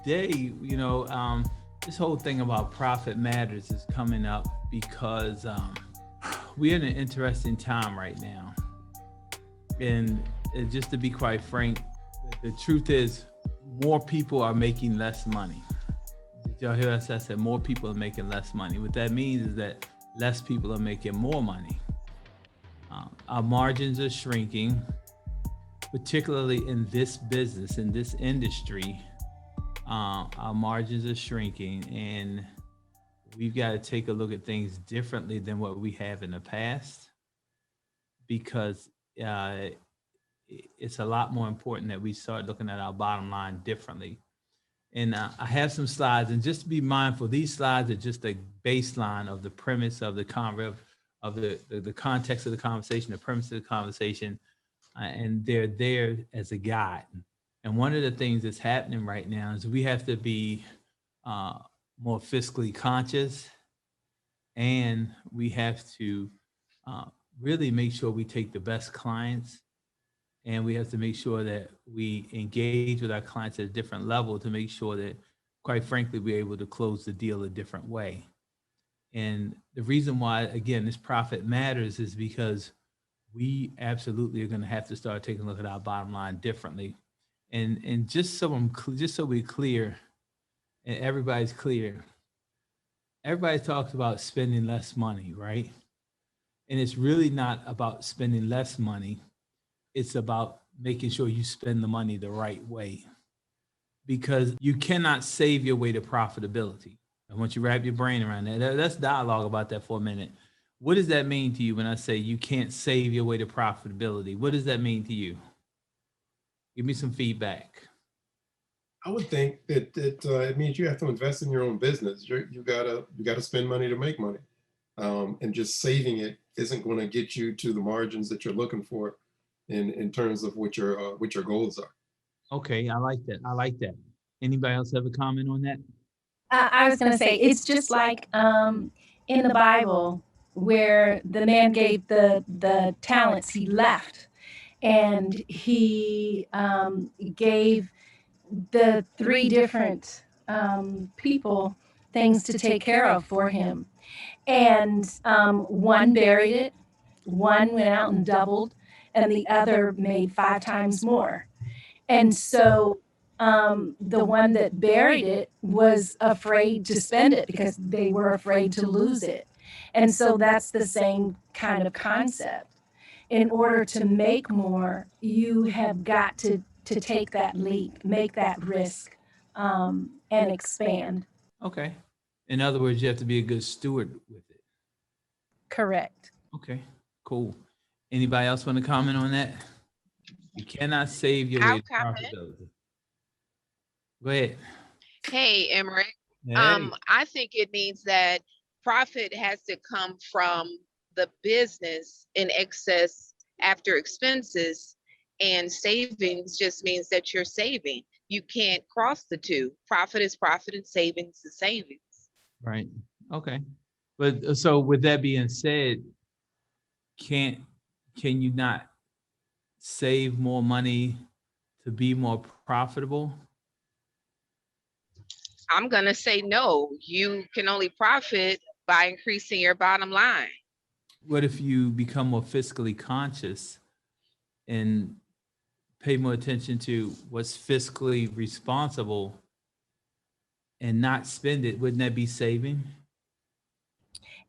Today, this whole thing about profit matters is coming up because we're in an interesting time right now. And just to be quite frank, the truth is more people are making less money. Did y'all hear us? I said more people are making less money. What that means is that less people are making more money. Our margins are shrinking, particularly in this business, in this industry. Our margins are shrinking, and we've got to take a look at things differently than what we have in the past, because it's a lot more important that we start looking at our bottom line differently. And I have some slides, and just to be mindful, these slides are just a baseline of the premise of the the context of the conversation, the premise of the conversation, and they're there as a guide. And one of the things that's happening right now is we have to be more fiscally conscious, and we have to really make sure we take the best clients, and we have to make sure that we engage with our clients at a different level to make sure that, quite frankly, we're able to close the deal a different way. And the reason why, again, this profit matters is because we absolutely are going to have to start taking a look at our bottom line differently. And just so we're clear, and everybody's clear, everybody talks about spending less money, right? And it's really not about spending less money. It's about making sure you spend the money the right way, because you cannot save your way to profitability. I want you to wrap your brain around that. Let's dialogue about that for a minute. What does that mean to you when I say you can't save your way to profitability? What does that mean to you? Give me some feedback. I would think that it means you have to invest in your own business. You gotta spend money to make money, and just saving it isn't going to get you to the margins that you're looking for, in terms of what your goals are. Okay, I like that. Anybody else have a comment on that? I was going to say, it's just like in the Bible where the man gave the talents, he left, and he gave the three different people things to take care of for him. And one buried it, one went out and doubled, and the other made 5 times more. And so the one that buried it was afraid to spend it because they were afraid to lose it. And so that's the same kind of concept. In order to make more, you have got to take that leap, make that risk, and expand. Okay. In other words, you have to be a good steward with it. Correct. Okay, cool. Anybody else want to comment on that? You cannot save your way to profitability. Go ahead. Hey, Emerick. Hey. I think it means that profit has to come from the business in excess after expenses, and savings just means that you're saving. You can't cross the two. Profit is profit and savings is savings. Right. Okay. But so with that being said, can you not save more money to be more profitable? I'm going to say no. You can only profit by increasing your bottom line. What if you become more fiscally conscious and pay more attention to what's fiscally responsible and not spend it? Wouldn't that be saving?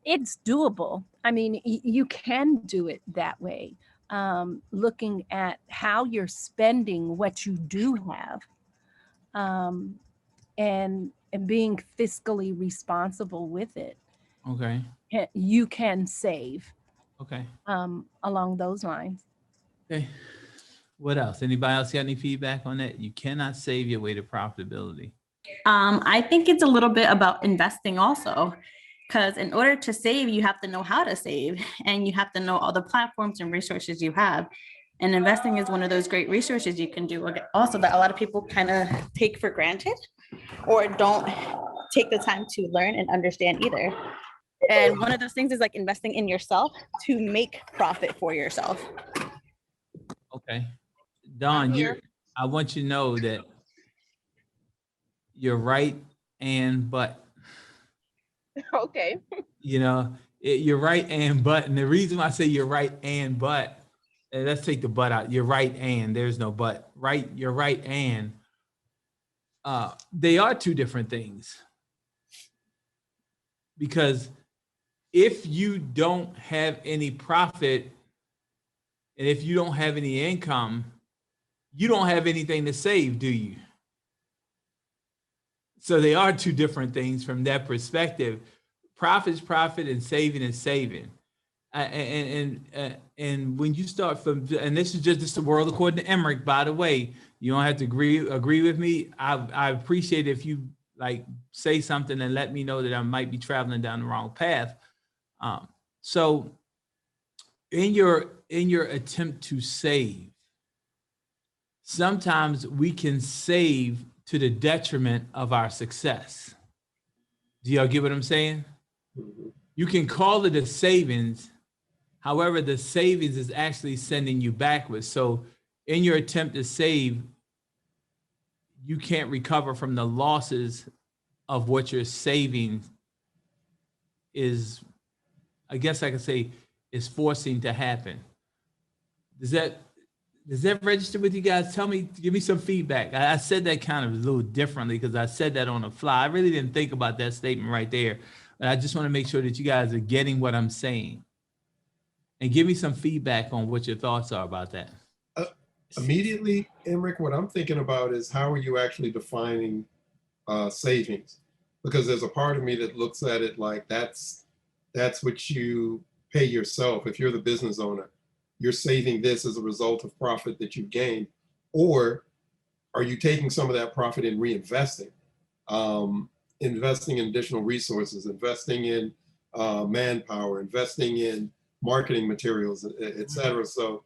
It's doable. I mean, you can do it that way. Looking at how you're spending what you do have, and being fiscally responsible with it. Okay. You can save. Okay. Along those lines. Okay. What else? Anybody else got any feedback on that? You cannot save your way to profitability. I think it's a little bit about investing also, because in order to save, you have to know how to save, and you have to know all the platforms and resources you have. And investing is one of those great resources you can do also that a lot of people kind of take for granted or don't take the time to learn and understand either. And one of those things is like investing in yourself to make profit for yourself. Okay. Don, here. I want you to know that you're right but. Okay. You know, you're right and the reason why I say you're right but, and let's take the but out. You're right and there's no but. Right, you're right and they are two different things. Because if you don't have any profit and if you don't have any income, you don't have anything to save, do you? So they are two different things from that perspective. Profit is profit and saving is saving. And when you start from, and this is just the world according to Emerick, by the way, you don't have to agree with me. I appreciate if you like say something and let me know that I might be traveling down the wrong path. So in your attempt to save, sometimes we can save to the detriment of our success. Do y'all get what I'm saying? You can call it a savings. However, the savings is actually sending you backwards. So in your attempt to save, you can't recover from the losses of what you're saving is, I guess I could say, is forcing to happen. Does that register with you guys? Tell me, give me some feedback. I said that kind of a little differently because I said that on the fly. I really didn't think about that statement right there, but I just want to make sure that you guys are getting what I'm saying. And give me some feedback on what your thoughts are about that. Immediately, Emerick, what I'm thinking about is how are you actually defining savings? Because there's a part of me that looks at it like that's what you pay yourself. If you're the business owner, you're saving this as a result of profit that you gained, or are you taking some of that profit and reinvesting, investing in additional resources, investing in manpower, investing in marketing materials, et cetera. So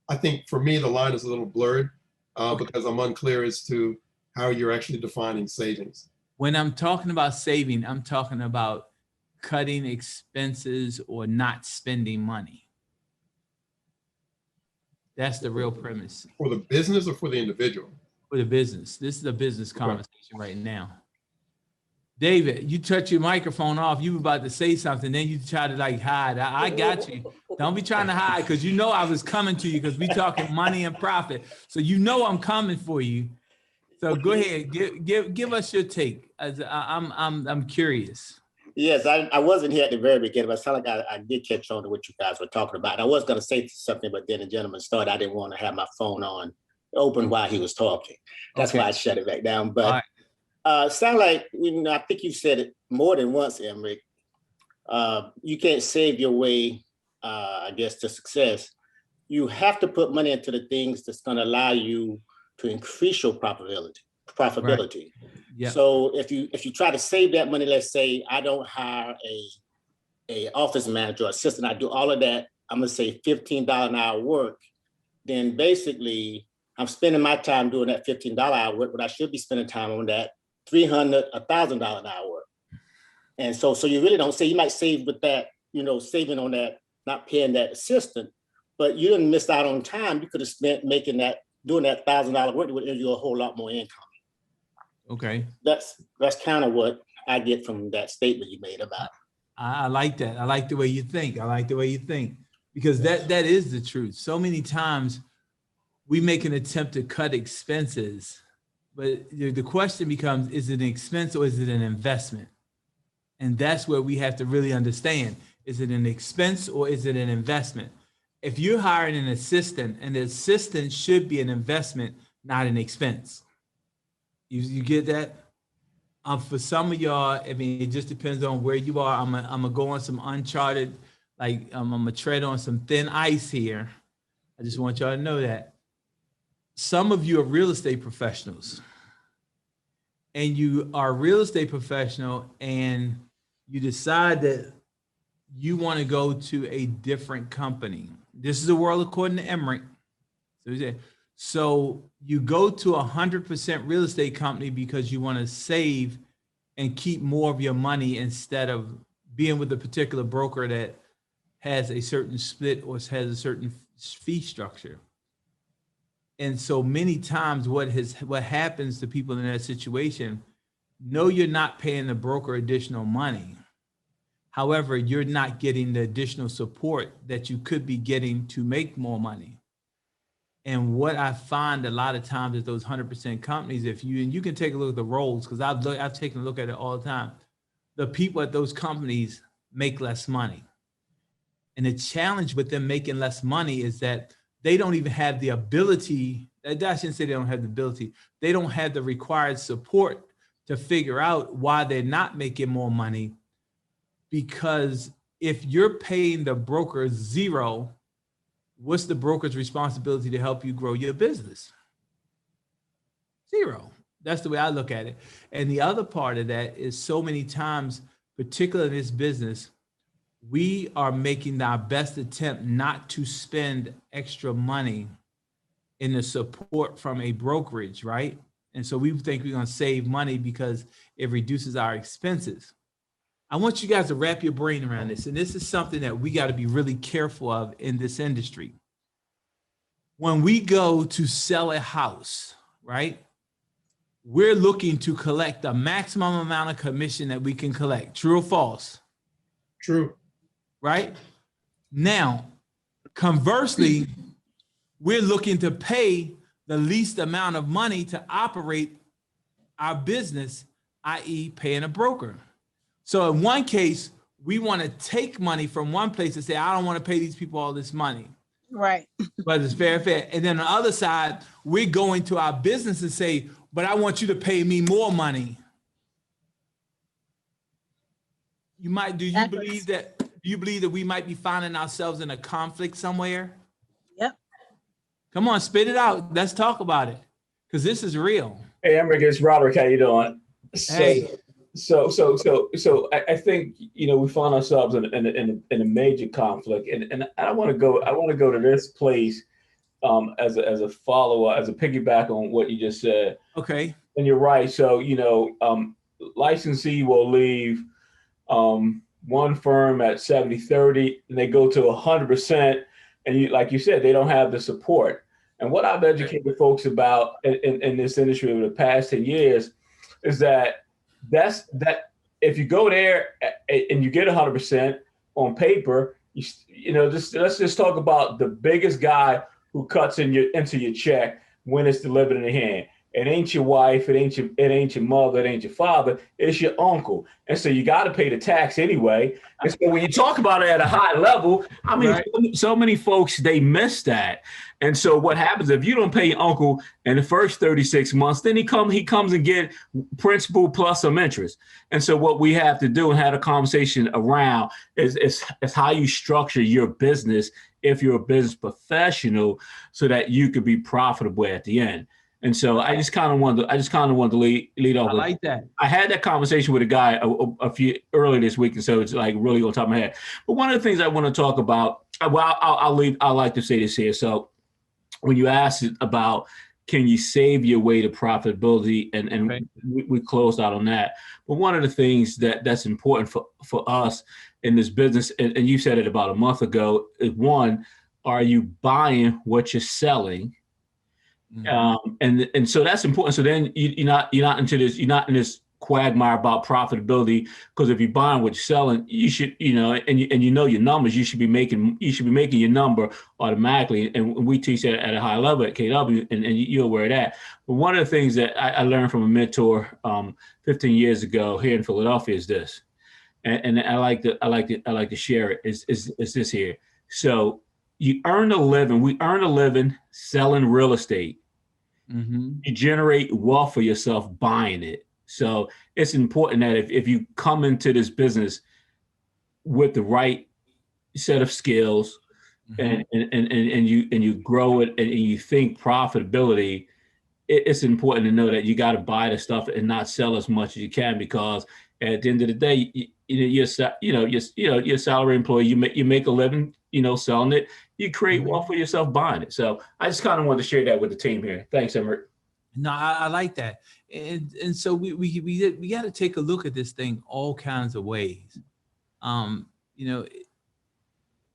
I think for me, the line is a little blurred because I'm unclear as to how you're actually defining savings. When I'm talking about saving, I'm talking about cutting expenses or not spending money. That's the real premise. For the business or for the individual? For the business. This is a business conversation right now. David, you touch your microphone off. You were about to say something, then you try to like hide. I got you. Don't be trying to hide because you know I was coming to you because we talking money and profit. So you know I'm coming for you. So go ahead, give us your take. I'm curious. Yes, I wasn't here at the very beginning, but it sounded like I did catch on to what you guys were talking about. I was going to say something, but then the gentleman started. I didn't want to have my phone on open while he was talking. That's why I shut it back down. But sound like, I think you said it more than once, Emerick. You can't save your way, I guess, to success. You have to put money into the things that's going to allow you to increase your profitability. Right. Yep. So if you try to save that money, let's say I don't hire a office manager or assistant, I do all of that, I'm gonna say $15 an hour work, then basically I'm spending my time doing that $15 hour work, but I should be spending time on that $300, $1,000 an hour work. And so you really don't say, you might save with that, saving on that, not paying that assistant, but you didn't miss out on time. You could have spent doing that $1,000 work would give you a whole lot more income. Okay. That's kind of what I get from that statement you made about it. I like that. I like the way you think. Because that is the truth. So many times we make an attempt to cut expenses, but the question becomes, is it an expense or is it an investment? And that's where we have to really understand. Is it an expense or is it an investment? If you're hiring an assistant, and the assistant should be an investment, not an expense. You get that? For some of y'all, I mean, it just depends on where you are. I'm gonna go on some uncharted, like I'm gonna tread on some thin ice here. I just want y'all to know that. Some of you are real estate professionals, and you are a real estate professional and you decide that you want to go to a different company. This is the world according to Emerick. So you go to 100% real estate company because you want to save and keep more of your money instead of being with a particular broker that has a certain split or has a certain fee structure. And so many times what happens to people in that situation, no, you're not paying the broker additional money. However, you're not getting the additional support that you could be getting to make more money. And what I find a lot of times is those 100% companies, and you can take a look at the roles, because I've taken a look at it all the time. The people at those companies make less money. And the challenge with them making less money is that they don't even have the ability, I shouldn't say they don't have the ability, they don't have the required support to figure out why they're not making more money. Because if you're paying the broker zero, what's the broker's responsibility to help you grow your business? Zero. That's the way I look at it. And the other part of that is so many times, particularly in this business, we are making our best attempt not to spend extra money in the support from a brokerage, right? And so we think we're going to save money because it reduces our expenses. I want you guys to wrap your brain around this. And this is something that we got to be really careful of in this industry. When we go to sell a house, right, we're looking to collect the maximum amount of commission that we can collect. True or false? True. Right? Now, conversely, we're looking to pay the least amount of money to operate our business, i.e. paying a broker. So in one case, we want to take money from one place and say, I don't want to pay these people all this money. Right. But it's fair. And then on the other side, we're going to our business and say, but I want you to pay me more money. Do you believe that we might be finding ourselves in a conflict somewhere? Yep. Come on, spit it out. Let's talk about it. Because this is real. Hey, Emerick, it's Roderick. How you doing? Hey. So I think, we find ourselves in a major conflict, and I want to go to this place as a follow-up, as a piggyback on what you just said. Okay. And you're right. So licensee will leave one firm at 70-30, and they go to 100%, and like you said, they don't have the support. And what I've educated folks about in this industry over the past 10 years is that if you go there and you get 100% on paper, let's just talk about the biggest guy who cuts into your check when it's delivered in the hand. It ain't your wife, it ain't your mother, it ain't your father, it's your uncle. And so you got to pay the tax anyway. And so when you talk about it at a high level, I mean, right. So many folks, they miss that. And so what happens if you don't pay your uncle in the first 36 months, then he comes and get principal plus some interest. And so what we have to do and have a conversation around is how you structure your business if you're a business professional so that you could be profitable at the end. And so I just kind of wanted to lead off. I like that. I had that conversation with a guy a few earlier this week, and so it's like really on top of my head. But one of the things I want to talk about, well, I like to say this here. So when you asked about can you save your way to profitability, and right. we closed out on that. But one of the things that's important for us in this business, and you said it about a month ago, is one, are you buying what you're selling? And so that's important. So then you're not in this quagmire about profitability, because if you're buying what you're selling, you should, and you know your numbers, you should be making your number automatically. And we teach that at a high level at KW, and you're aware of that. But one of the things that I learned from a mentor 15 years ago here in Philadelphia is this, and I like to share it. Is this here? So we earn a living selling real estate. Mm-hmm. You generate wealth for yourself buying it. So it's important that if you come into this business with the right set of skills, and you grow it and you think profitability, it's important to know that you got to buy the stuff and not sell as much as you can, because at the end of the day, you're a salary employee. You make a living, selling it. You create wealth for yourself buying it. So I just kind of wanted to share that with the team here. Thanks, Emerick. No, I like that. And so we got to take a look at this thing all kinds of ways.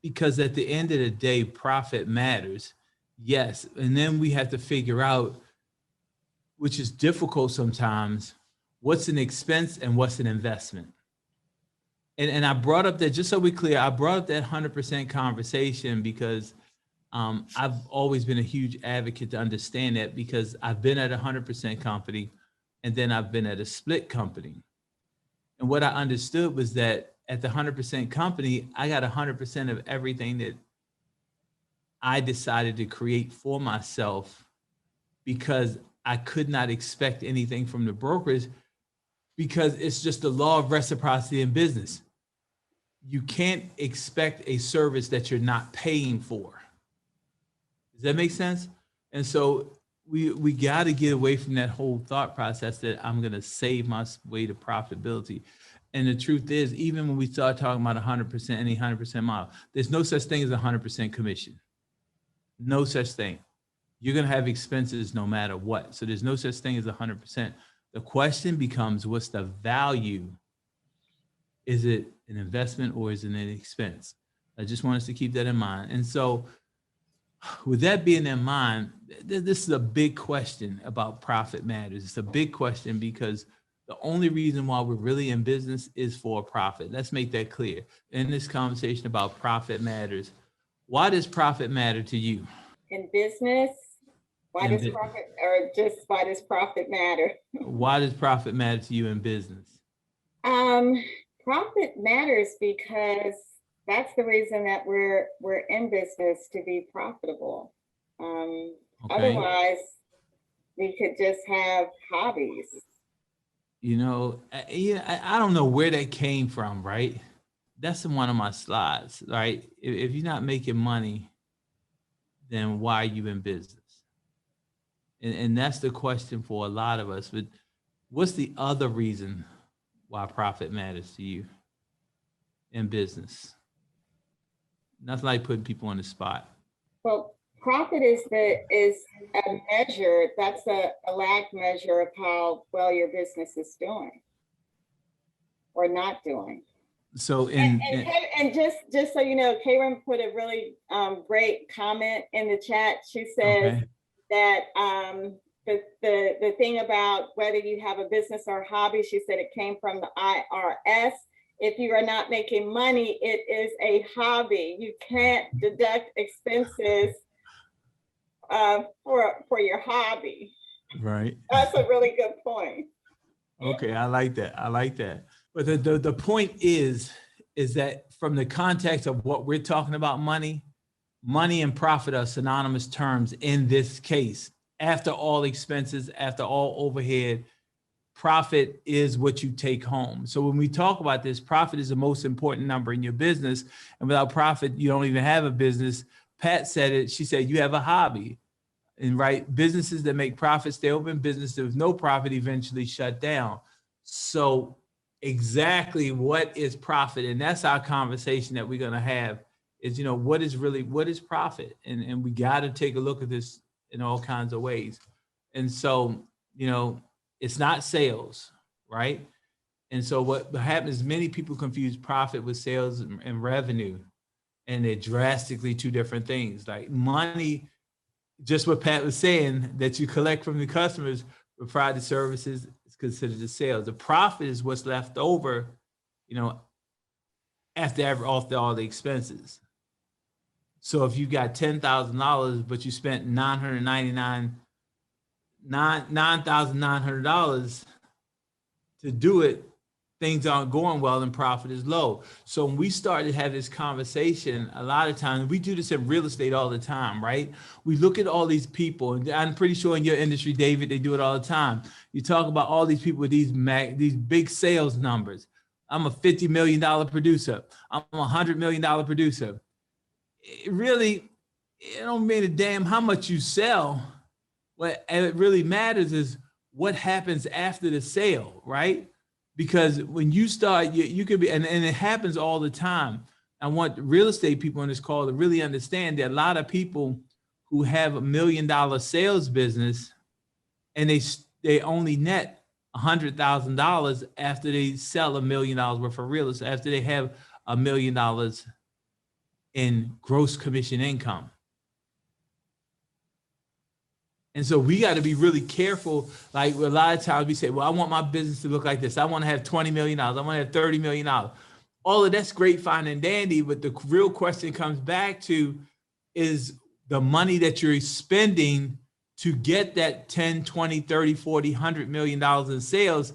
Because at the end of the day, profit matters. Yes. And then we have to figure out, which is difficult sometimes, what's an expense and what's an investment. And I brought up that, just so we're clear, I brought up that 100% conversation because I've always been a huge advocate to understand that, because I've been at a 100% company and then I've been at a split company. And what I understood was that at the 100% company, I got 100% of everything that I decided to create for myself, because I could not expect anything from the brokerage, because it's just the law of reciprocity in business. You can't expect a service that you're not paying for. Does that make sense? And so we got to get away from that whole thought process that I'm going to save my way to profitability. And the truth is, even when we start talking about 100%, any 100% model, there's no such thing as 100% commission. No such thing. You're going to have expenses no matter what. So there's no such thing as 100%. The question becomes, what's the value? Is it an investment or is it an expense? I just want us to keep that in mind. And so with that being in mind, this is a big question about profit matters. It's a big question because the only reason why we're really in business is for profit. Let's make that clear. In this conversation about profit matters, why does profit matter to you? In business, why does profit matter? Why does profit matter to you in business? Profit matters because that's the reason that we're in business, to be profitable. Okay. Otherwise, we could just have hobbies. I don't know where that came from, right? That's in one of my slides, right? If you're not making money, then why are you in business? And that's the question for a lot of us. But what's the other reason why profit matters to you in business? Nothing like putting people on the spot. Well, profit is a measure. That's a lag measure of how well your business is doing or not doing. So and just so you know, Karen put a really great comment in the chat. She says that the thing about whether you have a business or a hobby, she said it came from the IRS. If you are not making money, it is a hobby. You can't deduct expenses for your hobby. Right. That's a really good point. Okay, I like that. But the point is that from the context of what we're talking about, money and profit are synonymous terms in this case. After all expenses, after all overhead, profit is what you take home. So when we talk about this, profit is the most important number in your business. And without profit, you don't even have a business. Pat said it. She said, you have a hobby. And right, businesses that make profits, stay open. Businesses with no profit eventually shut down. So exactly what is profit? And that's our conversation that we're going to have is, what is profit? And we got to take a look at this in all kinds of ways. And so, it's not sales, right? And so what happens is many people confuse profit with sales and revenue, and they're drastically two different things. Like money, just what Pat was saying, that you collect from the customers, provide the services, is considered the sales. The profit is what's left over, after all the expenses. So if you got $10,000, but you spent $9,900 to do it, things aren't going well and profit is low. So when we started to have this conversation, a lot of times, we do this in real estate all the time, right? We look at all these people, and I'm pretty sure in your industry, David, they do it all the time. You talk about all these people with these big sales numbers. I'm a $50 million producer. I'm a $100 million producer. it really, it don't mean a damn how much you sell. What it really matters is what happens after the sale, right? Because when you start, you could be, and it happens all the time. I want real estate people on this call to really understand that a lot of people who have $1 million sales business and they only net $100,000 after they sell $1 million worth of real estate, after they have $1 million in gross commission income. And so we got to be really careful. Like a lot of times we say, well, I want my business to look like this. I want to have $20 million. I want to have $30 million. All of that's great, fine and dandy. But the real question comes back to is the money that you're spending to get that 10, 20, 30, 40, $100 million in sales,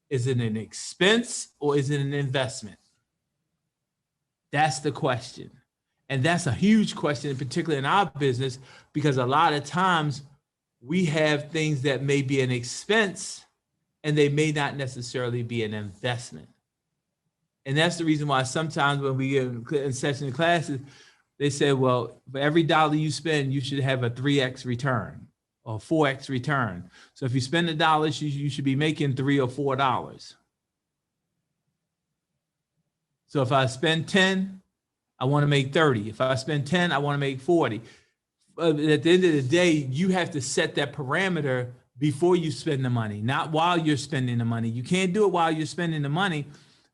is it an expense or is it an investment? That's the question. And that's a huge question, particularly in our business, because a lot of times we have things that may be an expense and they may not necessarily be an investment. And that's the reason why sometimes when we get in session classes, they say, well, for every dollar you spend, you should have a 3x return or 4x return. So if you spend $1, you should be making $3 or $4. So if I spend 10, I want to make 30. If I spend 10, I want to make 40. At the end of the day, you have to set that parameter before you spend the money, not while you're spending the money. You can't do it while you're spending the money,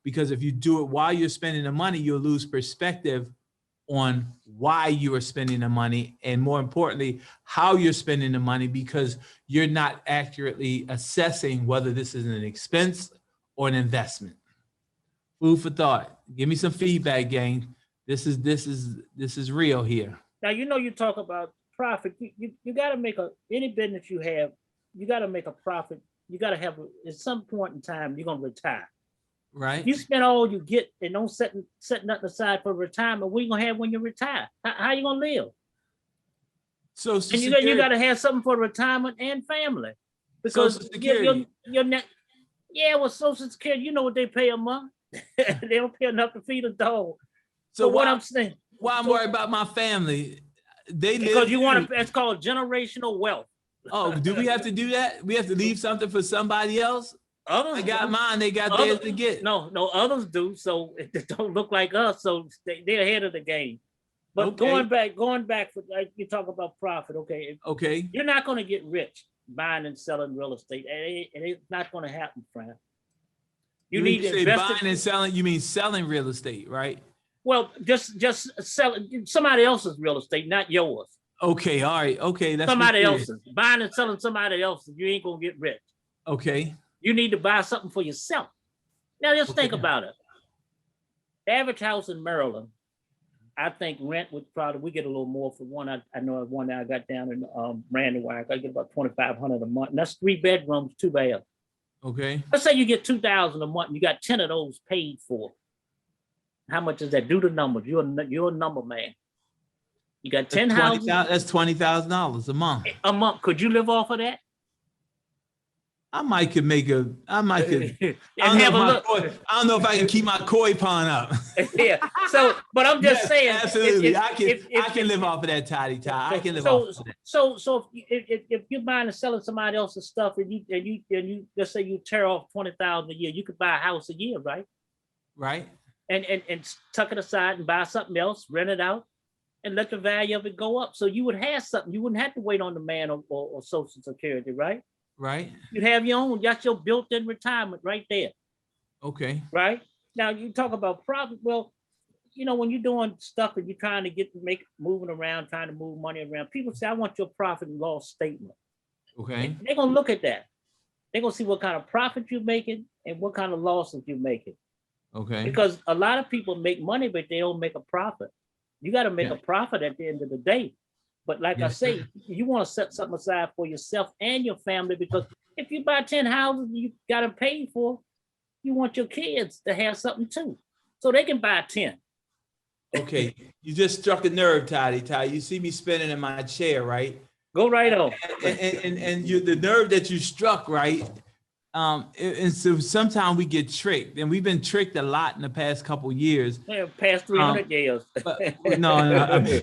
because if you do it while you're spending the money, you'll lose perspective on why you are spending the money, and more importantly, how you're spending the money, because you're not accurately assessing whether this is an expense or an investment. Food for thought. Give me some feedback, gang. This is real here. Now, you talk about profit. You got to make any business you have, you got to make a profit. You got to have, at some point in time, you're going to retire. Right. If you spend all you get and don't set nothing aside for retirement, what are you going to have when you retire? How are you going to live? So and you got to have something for retirement and family. Because Social Security. Well, Social Security, you know what they pay a month? They don't pay enough to feed a dog. So what I'm saying. Why I'm worried about my family? Because you want to, it's called generational wealth. Oh, do we have to do that? We have to leave something for somebody else? Others I got mine, they got theirs to get. No, others do. So they don't look like us. So they're ahead of the game. But okay. going back for, like you talk about profit. Okay. Okay. You're not going to get rich buying and selling real estate. It's not going to happen, friend. You need to invest. Buying and selling, you mean selling real estate, right? Well, just selling somebody else's real estate, not yours. Okay, all right. Okay, that's somebody else's. Buying and selling somebody else's, you ain't gonna get rich. Okay. You need to buy something for yourself. Now just think about it. The average house in Maryland, I think rent would probably, we get a little more for one. I know one that I got down in Randall, I get about $2,500 a month, and that's 3 bedrooms, 2 baths. Okay. Let's say you get $2,000 a month, and you got 10 of those paid for. How much is that? Do the numbers. You're a number man. You got 10 houses. That's $20,000 a month. A month. Could you live off of that? I might could. I don't know if I can keep my koi pond up. Yeah. So, but I'm just saying. Absolutely. I can live off of that, Toddy. I can live off of that. So if you're buying and selling somebody else's stuff, and you just say you tear off $20,000 a year, you could buy a house a year, right? Right. And tuck it aside and buy something else, rent it out, and let the value of it go up. So you would have something. You wouldn't have to wait on the man or Social Security, right? Right. You'd have your own. That's your built-in retirement right there. Okay. Right. Now you talk about profit. Well, when you're doing stuff and you're trying to moving around, trying to move money around, people say, I want your profit and loss statement. Okay. They're going to look at that. They're going to see what kind of profit you're making and what kind of losses you're making. Okay. Because a lot of people make money, but they don't make a profit. You got to make a profit at the end of the day. But like I say, you want to set something aside for yourself and your family, because if you buy 10 houses you got to pay for, you want your kids to have something too. So they can buy 10. Okay. You just struck a nerve, Toddy. You see me spinning in my chair, right? Go right on. And the nerve that you struck, right, And so sometimes we get tricked, and we've been tricked a lot in the past couple years. Yeah, past 300 years. But no, I mean,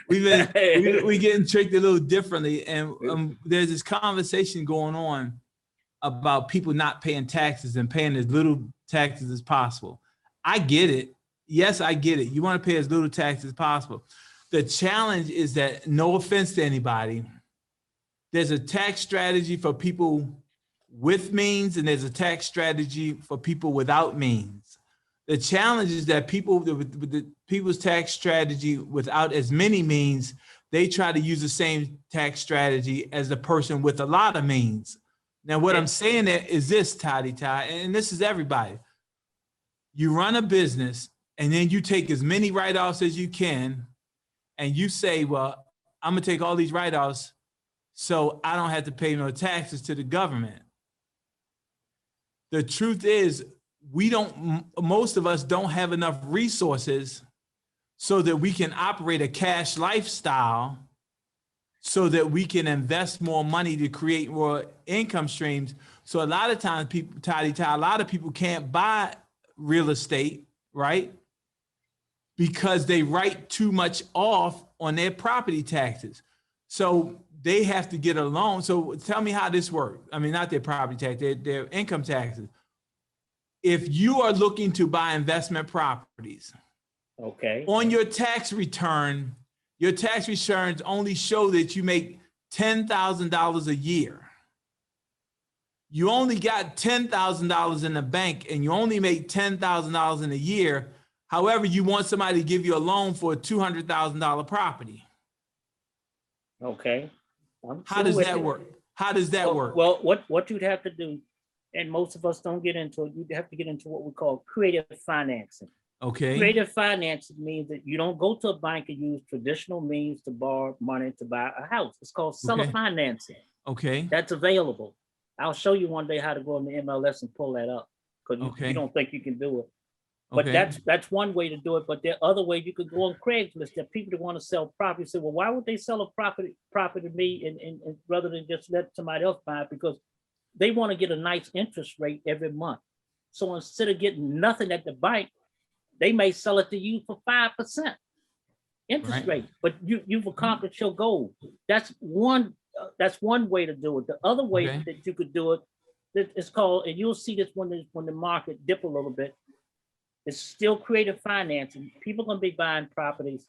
we getting tricked a little differently, and there's this conversation going on about people not paying taxes and paying as little taxes as possible. I get it. Yes, I get it. You want to pay as little tax as possible. The challenge is that, no offense to anybody, there's a tax strategy for people with means, and there's a tax strategy for people without means. The challenge is that the people's tax strategy without as many means, they try to use the same tax strategy as the person with a lot of means. Now, what I'm saying is this, Ty, and this is everybody. You run a business, and then you take as many write-offs as you can, and you say, well, I'm gonna take all these write-offs so I don't have to pay no taxes to the government. The truth is, most of us don't have enough resources so that we can operate a cash lifestyle, so that we can invest more money to create more income streams. So a lot of times a lot of people can't buy real estate, right? Because they write too much off on their property taxes. So they have to get a loan. So tell me how this works. I mean, not their property tax, their income taxes. If you are looking to buy investment properties, okay, on your tax return, your tax returns only show that you make $10,000 a year. You only got $10,000 in the bank, and you only make $10,000 in a year. However, you want somebody to give you a loan for a $200,000 property. okay. How does that work? How does that work? Well, what you'd have to do, and most of us don't get into it, you'd have to get into what we call creative financing. Okay. Creative financing means that you don't go to a bank and use traditional means to borrow money to buy a house. It's called seller financing. Okay. That's available. I'll show you one day how to go in the MLS and pull that up, because you don't think you can do it. But that's one way to do it. But there are other ways. You could go on Craigslist. There are people that want to sell property. Say, well, why would they sell a property to me and rather than just let somebody else buy it? Because they want to get a nice interest rate every month. So instead of getting nothing at the bank, they may sell it to you for 5% interest rate. But you've accomplished your goal. That's one way to do it. The other way that you could do it, it's called, and you'll see this when the market dip a little bit. It's still creative financing. People are going to be buying properties,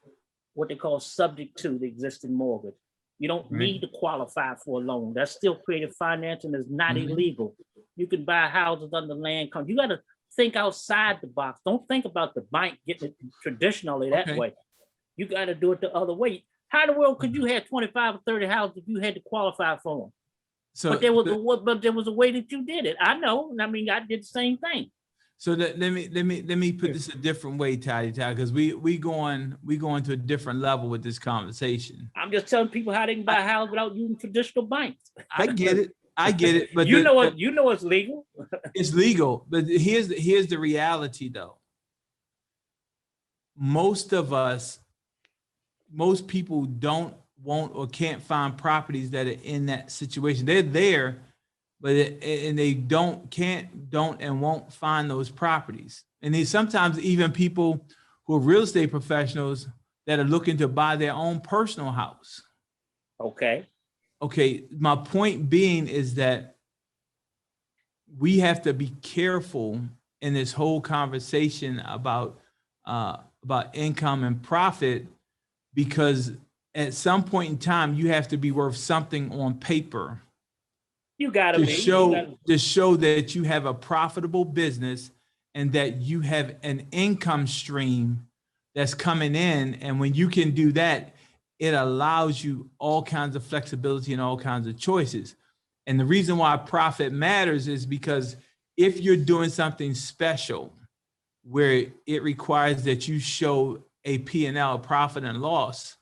what they call subject to the existing mortgage. You don't need to qualify for a loan. That's still creative financing. It's not illegal. You can buy houses under land. You got to think outside the box. Don't think about the bank getting it traditionally that way. You got to do it the other way. How in the world could you have 25 or 30 houses if you had to qualify for them? So, but there was a way that you did it. I know. I mean, I did the same thing. So let me put this a different way, Ty, because we going to a different level with this conversation. I'm just telling people how they can buy a house without using traditional banks. I get it, but you know it's legal. It's legal, but here's the reality though. Most people don't want or can't find properties that are in that situation. They're there, but they don't and won't find those properties. And they sometimes even people who are real estate professionals that are looking to buy their own personal house. Okay. My point being is that we have to be careful in this whole conversation about income and profit, because at some point in time you have to be worth something on paper. You gotta to show that you have a profitable business and that you have an income stream that's coming in. And when you can do that, it allows you all kinds of flexibility and all kinds of choices. And the reason why profit matters is because if you're doing something special where it requires that you show a P&L, profit and loss,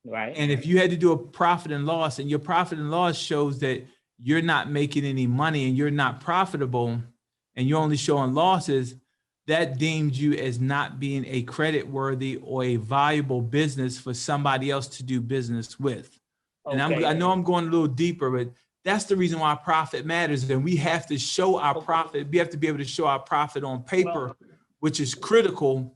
right? And if you had to do a profit and loss, and your profit and loss shows that you're not making any money and you're not profitable and you're only showing losses, that deems you as not being a credit worthy or a viable business for somebody else to do business with. And I know I'm going a little deeper, but That's the reason why profit matters. And we have to show our profit. We have to be able to show our profit on paper, which is critical.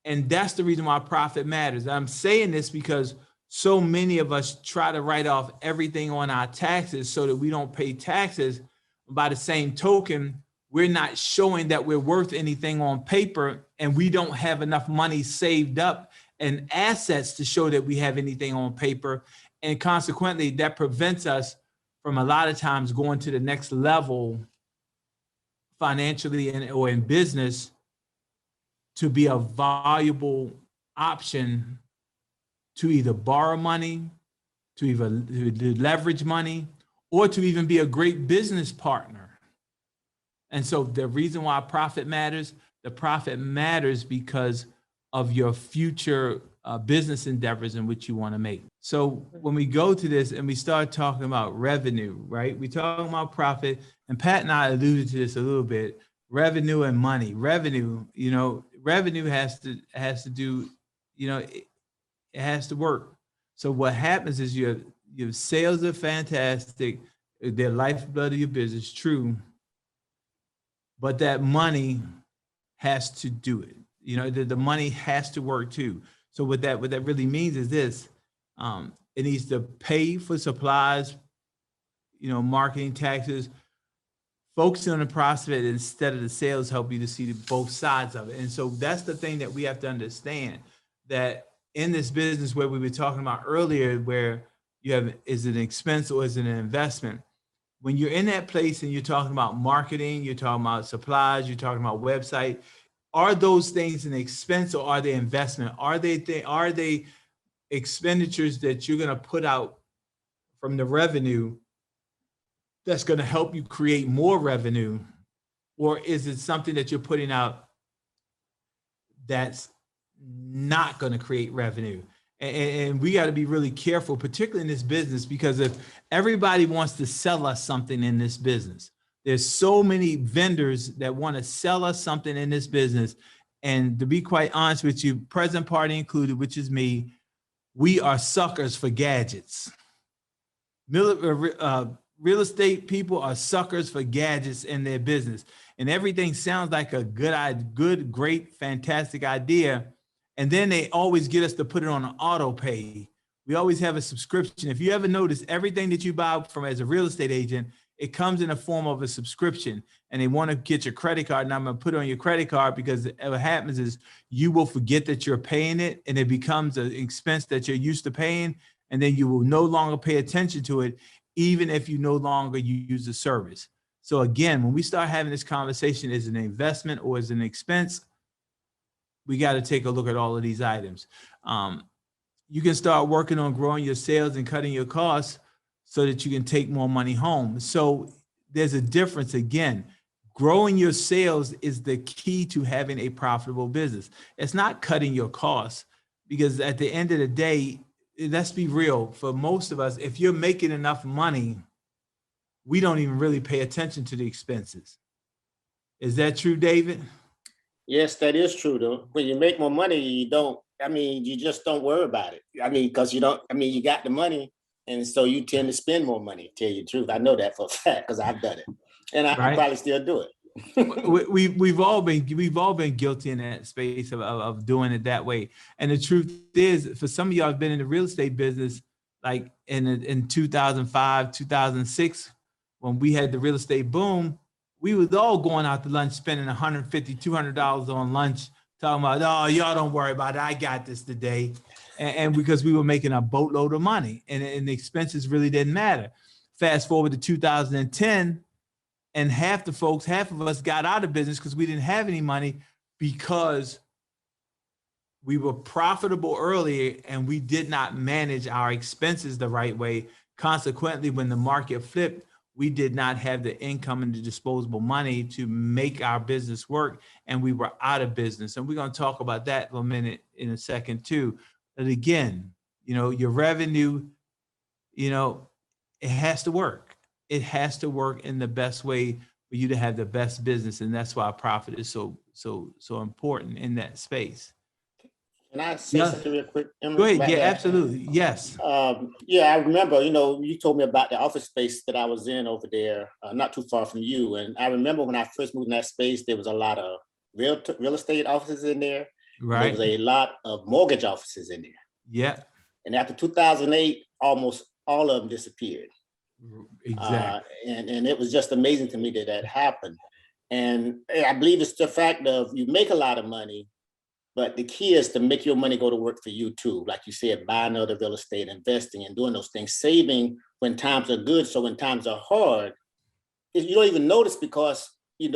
And that's the reason why profit matters. I'm saying this because so many of us try to write off everything on our taxes so that we don't pay taxes. By the same token, we're not showing that we're worth anything on paper, and we don't have enough money saved up and assets to show that we have anything on paper. And consequently, that prevents us from a lot of times going to the next level financially or in business to be a valuable option to either borrow money, to leverage money, or to even be a great business partner. And so the reason why profit matters, the profit matters because of your future business endeavors in which you want to make. So when we go to this and we start talking about revenue, right? We talking about profit, and Pat and I alluded to this a little bit, revenue and money. Revenue, revenue has to do, it has to work. So what happens is your sales are fantastic, they're lifeblood of your business, true, but that money has to do it. The money has to work too. So what that really means is this: it needs to pay for supplies, marketing, taxes. Focusing on the profit instead of the sales help you to see both sides of it. And so that's the thing that we have to understand, that in this business where we were talking about earlier, where you have, is it an expense or is it an investment? When you're in that place and you're talking about marketing, you're talking about supplies, you're talking about website, are those things an expense or are they investment? Are they expenditures that you're going to put out from the revenue that's going to help you create more revenue? Or is it something that you're putting out that's not going to create revenue? And we got to be really careful, particularly in this business, because if everybody wants to sell us something in this business, there's so many vendors that want to sell us something in this business. And to be quite honest with you, present party included, which is me, we are suckers for gadgets. Real estate people are suckers for gadgets in their business. And everything sounds like a good, great, fantastic idea. And then they always get us to put it on an auto pay. We always have a subscription. If you ever notice, everything that you buy from as a real estate agent, it comes in the form of a subscription. And they want to get your credit card number and put it on your credit card, because what happens is you will forget that you're paying it and it becomes an expense that you're used to paying. And then you will no longer pay attention to it, even if you no longer use the service. So again, when we start having this conversation, is it an investment or is it an expense? We got to take a look at all of these items. You can start working on growing your sales and cutting your costs so that you can take more money home. So there's a difference. Again, growing your sales is the key to having a profitable business. It's not cutting your costs, because at the end of the day, let's be real, for most of us, if you're making enough money, we don't even really pay attention to the expenses. Is that true, David? Yes, that is true though. When you make more money, you just don't worry about it. Because you got the money, and so you tend to spend more money, to tell you the truth. I know that for a fact, because I've done it. And I probably still do it. We've all been guilty in that space of doing it that way. And the truth is, for some of y'all have been in the real estate business, like in 2005, 2006, when we had the real estate boom, we was all going out to lunch, spending $150, $200 on lunch, talking about, oh, y'all don't worry about it, I got this today. And because we were making a boatload of money, and the expenses really didn't matter. Fast forward to 2010, and half of us got out of business because we didn't have any money, because we were profitable earlier and we did not manage our expenses the right way. Consequently, when the market flipped, we did not have the income and the disposable money to make our business work, and we were out of business. And we're going to talk about that in a second too. But again, your revenue, it has to work. It has to work in the best way for you to have the best business. And that's why profit is so important in that space. Can I say Yeah. something real quick? Emerick, Go ahead. about Yeah, that? absolutely. Yes. Yeah, I remember, you told me about the office space that I was in over there, not too far from you. And I remember when I first moved in that space, there was a lot of real estate offices in there. And there was Right. a lot of mortgage offices in there. Yeah. And after 2008, almost all of them disappeared. Exactly. And it was just amazing to me that that happened. And I believe it's the fact of you make a lot of money, but the key is to make your money go to work for you too. Like you said, buying other real estate, investing and doing those things, saving when times are good. So when times are hard, you don't even notice because, you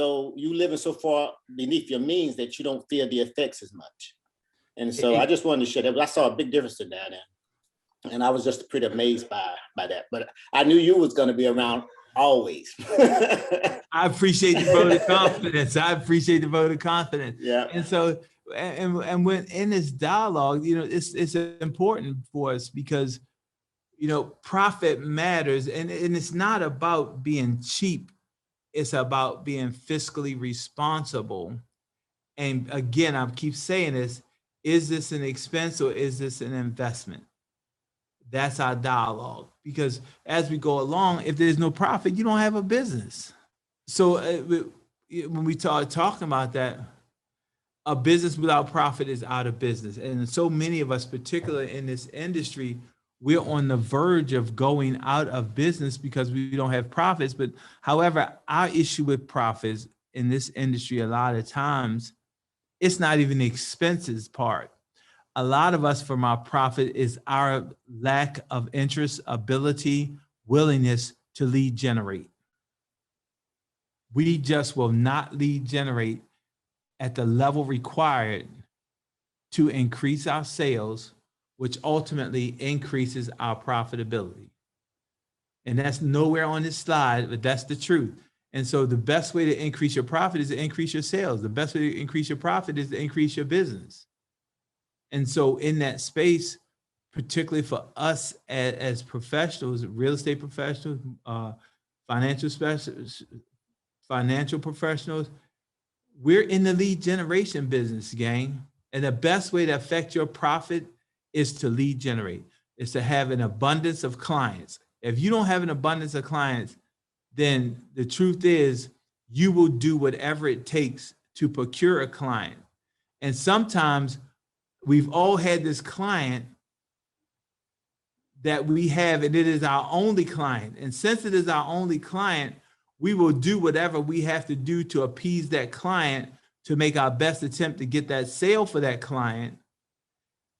living so far beneath your means that you don't feel the effects as much. And so I just wanted to share that. I saw a big difference in that. And I was just pretty amazed by that. But I knew you was going to be around always. I appreciate the vote of confidence. Yeah. And so, and when in this dialogue, it's important for us because, profit matters, and it's not about being cheap. It's about being fiscally responsible. And again, I keep saying this: is this an expense or is this an investment? That's our dialogue. Because as we go along, if there's no profit, you don't have a business. So when we start talking about that, a business without profit is out of business. And so many of us, particularly in this industry, we're on the verge of going out of business because we don't have profits. But however, our issue with profits in this industry, a lot of times, it's not even the expenses part. A lot of us from our profit is our lack of interest, ability, willingness to lead generate. We just will not lead generate at the level required to increase our sales, which ultimately increases our profitability. And that's nowhere on this slide, but that's the truth. And so the best way to increase your profit is to increase your sales. The best way to increase your profit is to increase your business. And so in that space, particularly for us as professionals, real estate professionals, financial professionals, we're in the lead generation business, gang. And the best way to affect your profit is to lead generate, is to have an abundance of clients. If you don't have an abundance of clients, then the truth is you will do whatever it takes to procure a client. And sometimes we've all had this client that we have, and it is our only client. And since it is our only client, we will do whatever we have to do to appease that client to make our best attempt to get that sale for that client.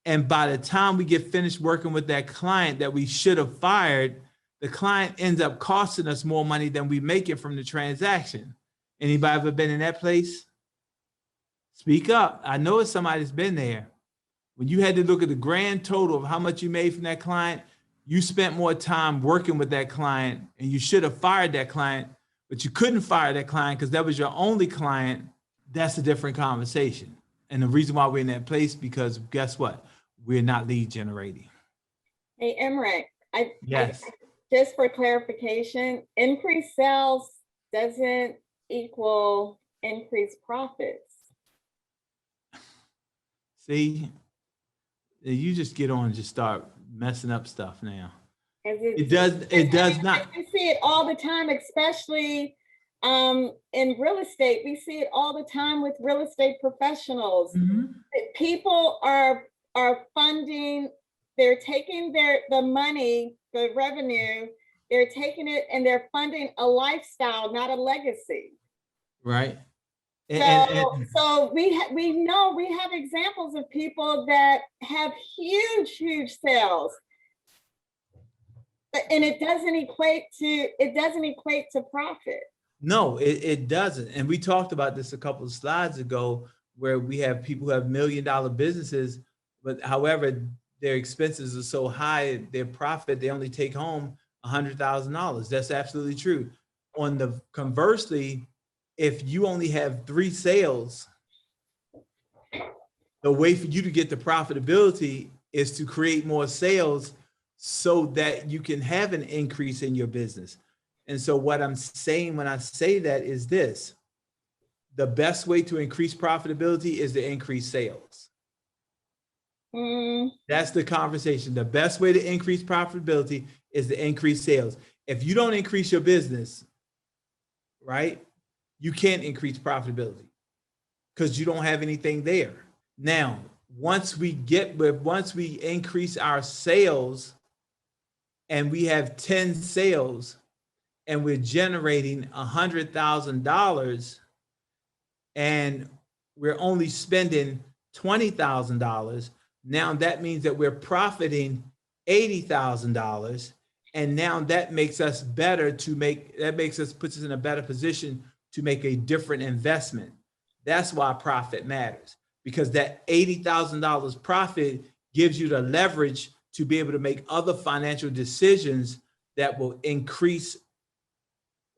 And by the time we get finished working with that client that we should have fired, the client ends up costing us more money than we make it from the transaction. Anybody ever been in that place? Speak up. I know it's somebody's been there. When you had to look at the grand total of how much you made from that client, you spent more time working with that client and you should have fired that client, but you couldn't fire that client because that was your only client. That's a different conversation. And the reason why we're in that place, because guess what? We're not lead generating. Hey, Emerick, Yes. Just for clarification, increased sales doesn't equal increased profits. See, you just get on and just start messing up stuff now. It does not. We see it all the time, especially in real estate. We see it all the time with real estate professionals. Mm-hmm. People are funding, they're taking the money, the revenue, they're taking it and they're funding a lifestyle, not a legacy. Right. So we know we have examples of people that have huge sales, and it doesn't equate to profit. No, it doesn't. And we talked about this a couple of slides ago, where we have people who have $1 million businesses, but however, their expenses are so high, their profit, they only take home $100,000. That's absolutely true. Conversely, if you only have 3 sales, the way for you to get the profitability is to create more sales so that you can have an increase in your business. And so what I'm saying when I say that is this: the best way to increase profitability is to increase sales. That's the conversation. The best way to increase profitability is to increase sales. If you don't increase your business, right, you can't increase profitability because you don't have anything there. Now, once we increase our sales and we have 10 sales and we're generating $100,000 and we're only spending $20,000, now that means that we're profiting $80,000. And now that makes us puts us in a better position to make a different investment. That's why profit matters, because that $80,000 profit gives you the leverage to be able to make other financial decisions that will increase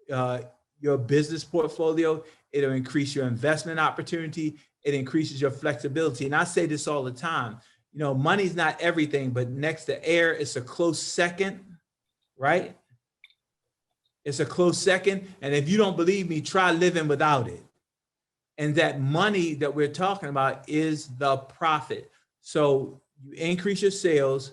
your business portfolio. It'll increase your investment opportunity. It increases your flexibility. And I say this all the time, you know, money's not everything, but next to air, it's a close second, right? It's a close second. And if you don't believe me, try living without it. And that money that we're talking about is the profit. So you increase your sales,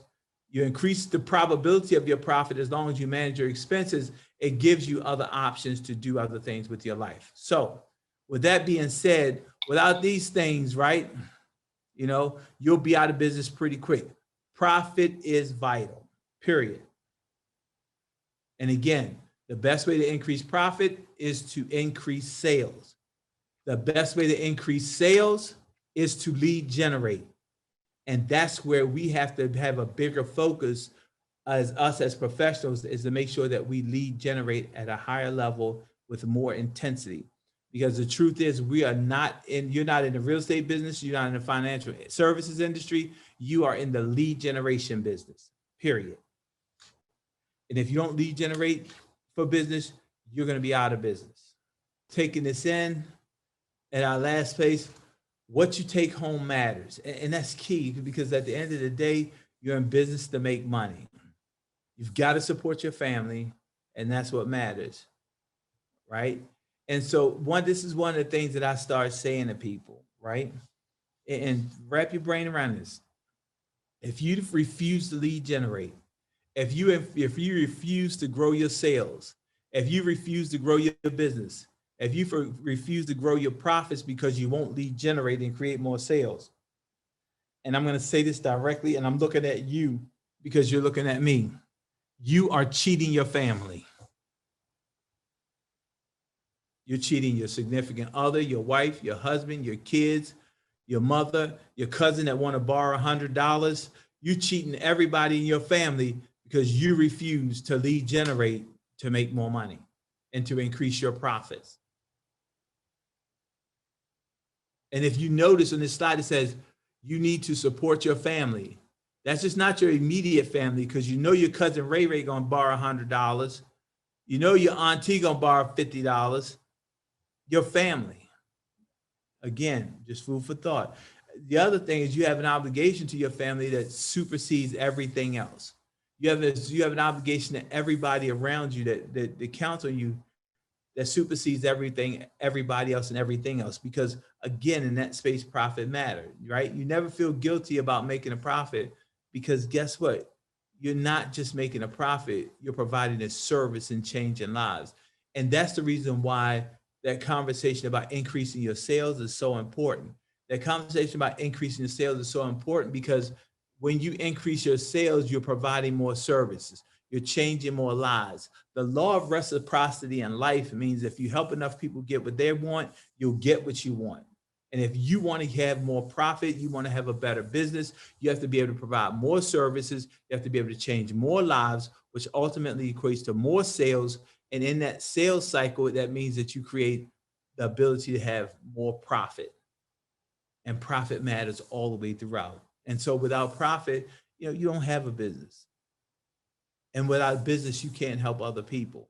you increase the probability of your profit as long as you manage your expenses. It gives you other options to do other things with your life. So with that being said, without these things, right, you know, you'll be out of business pretty quick. Profit is vital, period. And again, the best way to increase profit is to increase sales. The best way to increase sales is to lead generate. And that's where we have to have a bigger focus as us as professionals, is to make sure that we lead generate at a higher level with more intensity. Because the truth is, you're not in the real estate business, you're not in the financial services industry, you are in the lead generation business, period. And if you don't lead generate for business, you're going to be out of business. Taking this in at our last place, what you take home matters. And that's key, because at the end of the day, you're in business to make money. You've got to support your family, and that's what matters, right? And so this is one of the things that I start saying to people, right? And wrap your brain around this. If you refuse to lead generate, if you refuse to grow your sales, if you refuse to grow your business, if you refuse to grow your profits because you won't lead generate and create more sales, and I'm going to say this directly, and I'm looking at you because you're looking at me, you are cheating your family. You're cheating your significant other, your wife, your husband, your kids, your mother, your cousin that want to borrow $100. You're cheating everybody in your family because you refuse to lead generate to make more money and to increase your profits. And if you notice on this slide, it says you need to support your family. That's just not your immediate family, because you know your cousin Ray Ray gonna borrow $100. You know your auntie gonna borrow $50. Your family. Again, just food for thought. The other thing is you have an obligation to your family that supersedes everything else. You have an obligation to everybody around you that counts on you, that supersedes everybody else and everything else. Because again, in that space, profit matters, right? You never feel guilty about making a profit, because guess what? You're not just making a profit, you're providing a service and changing lives. And that's the reason why that conversation about increasing your sales is so important. That conversation about increasing your sales is so important, because when you increase your sales, you're providing more services. You're changing more lives. The law of reciprocity in life means if you help enough people get what they want, you'll get what you want. And if you want to have more profit, you want to have a better business, you have to be able to provide more services. You have to be able to change more lives, which ultimately equates to more sales. And in that sales cycle, that means that you create the ability to have more profit. And profit matters all the way throughout. And so without profit, you don't have a business. And without business, you can't help other people.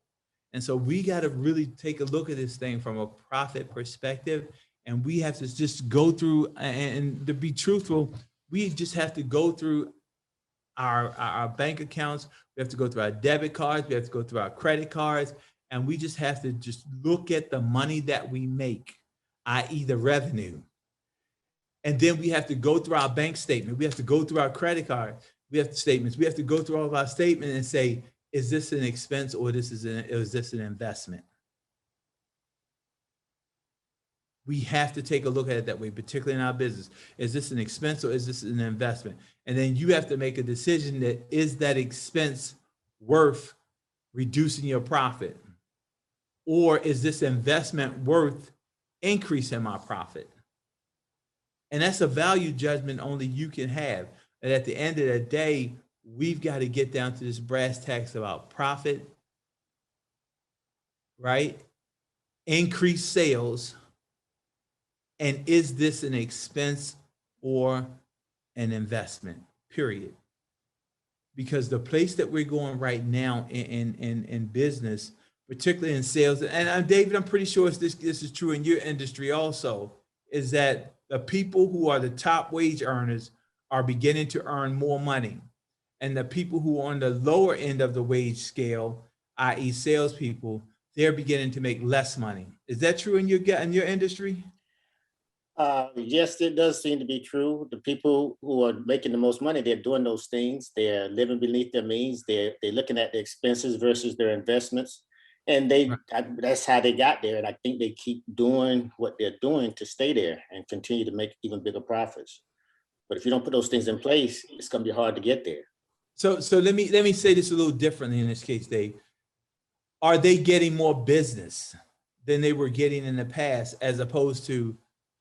And so we got to really take a look at this thing from a profit perspective. And we have to just go through, and to be truthful, we just have to go through our bank accounts. We have to go through our debit cards. We have to go through our credit cards. And we just have to just look at the money that we make, i.e. the revenue. And then we have to go through our bank statement. We have to go through our credit card. We have statements. We have to go through all of our statements and say, is this an expense or is this an investment? We have to take a look at it that way, particularly in our business. Is this an expense or is this an investment? And then you have to make a decision that is that expense worth reducing your profit? Or is this investment worth increasing my profit? And that's a value judgment only you can have. And at the end of the day, we've got to get down to this brass tacks about profit, right? Increased sales. And is this an expense or an investment, period? Because the place that we're going right now in business, particularly in sales, and David, I'm pretty sure this is true in your industry also, is that the people who are the top wage earners are beginning to earn more money. And the people who are on the lower end of the wage scale, i.e. salespeople, they're beginning to make less money. Is that true in your industry? Yes, it does seem to be true. The people who are making the most money, they're doing those things. They're living beneath their means. They're looking at the expenses versus their investments. And that's how they got there. And I think they keep doing what they're doing to stay there and continue to make even bigger profits. But if you don't put those things in place, it's going to be hard to get there. So let me say this a little differently in this case, Dave. Are they getting more business than they were getting in the past, as opposed to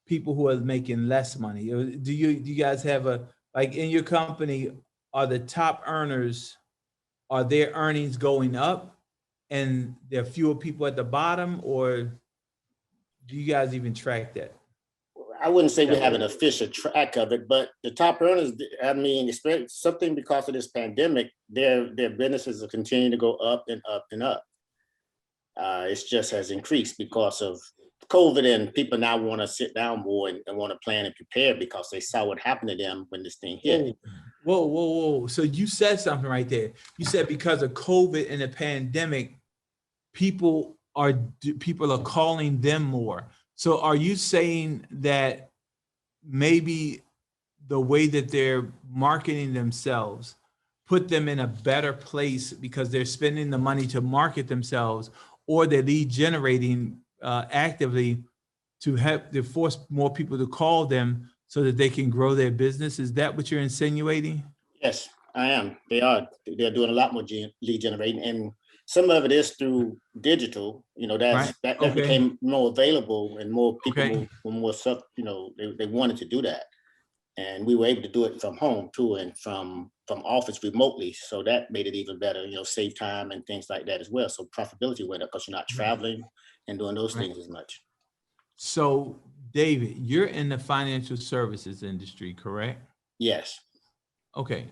people who are making less money? Do you guys have like in your company, are the top earners, are their earnings going up and there are fewer people at the bottom, or do you guys even track that? I wouldn't say we have an official track of it, but the top earners, I mean, something because of this pandemic, their businesses are continuing to go up and up and up. It's just has increased because of COVID, and people now want to sit down more and want to plan and prepare because they saw what happened to them when this thing hit. Whoa. So you said something right there. You said because of COVID and the pandemic, people are calling them more. So are you saying that maybe the way that they're marketing themselves put them in a better place because they're spending the money to market themselves, or they're lead generating actively to force more people to call them so that they can grow their business? Is that what you're insinuating? Yes, I am. They are. They're doing a lot more lead generating, and some of it is through digital. You know, that became more available, and more people were more stuff. You know, they wanted to do that, and we were able to do it from home too, and from office remotely. So that made it even better. You know, save time and things like that as well. So profitability went up because you're not traveling and doing those things as much. So, David, you're in the financial services industry, correct? Yes. Okay.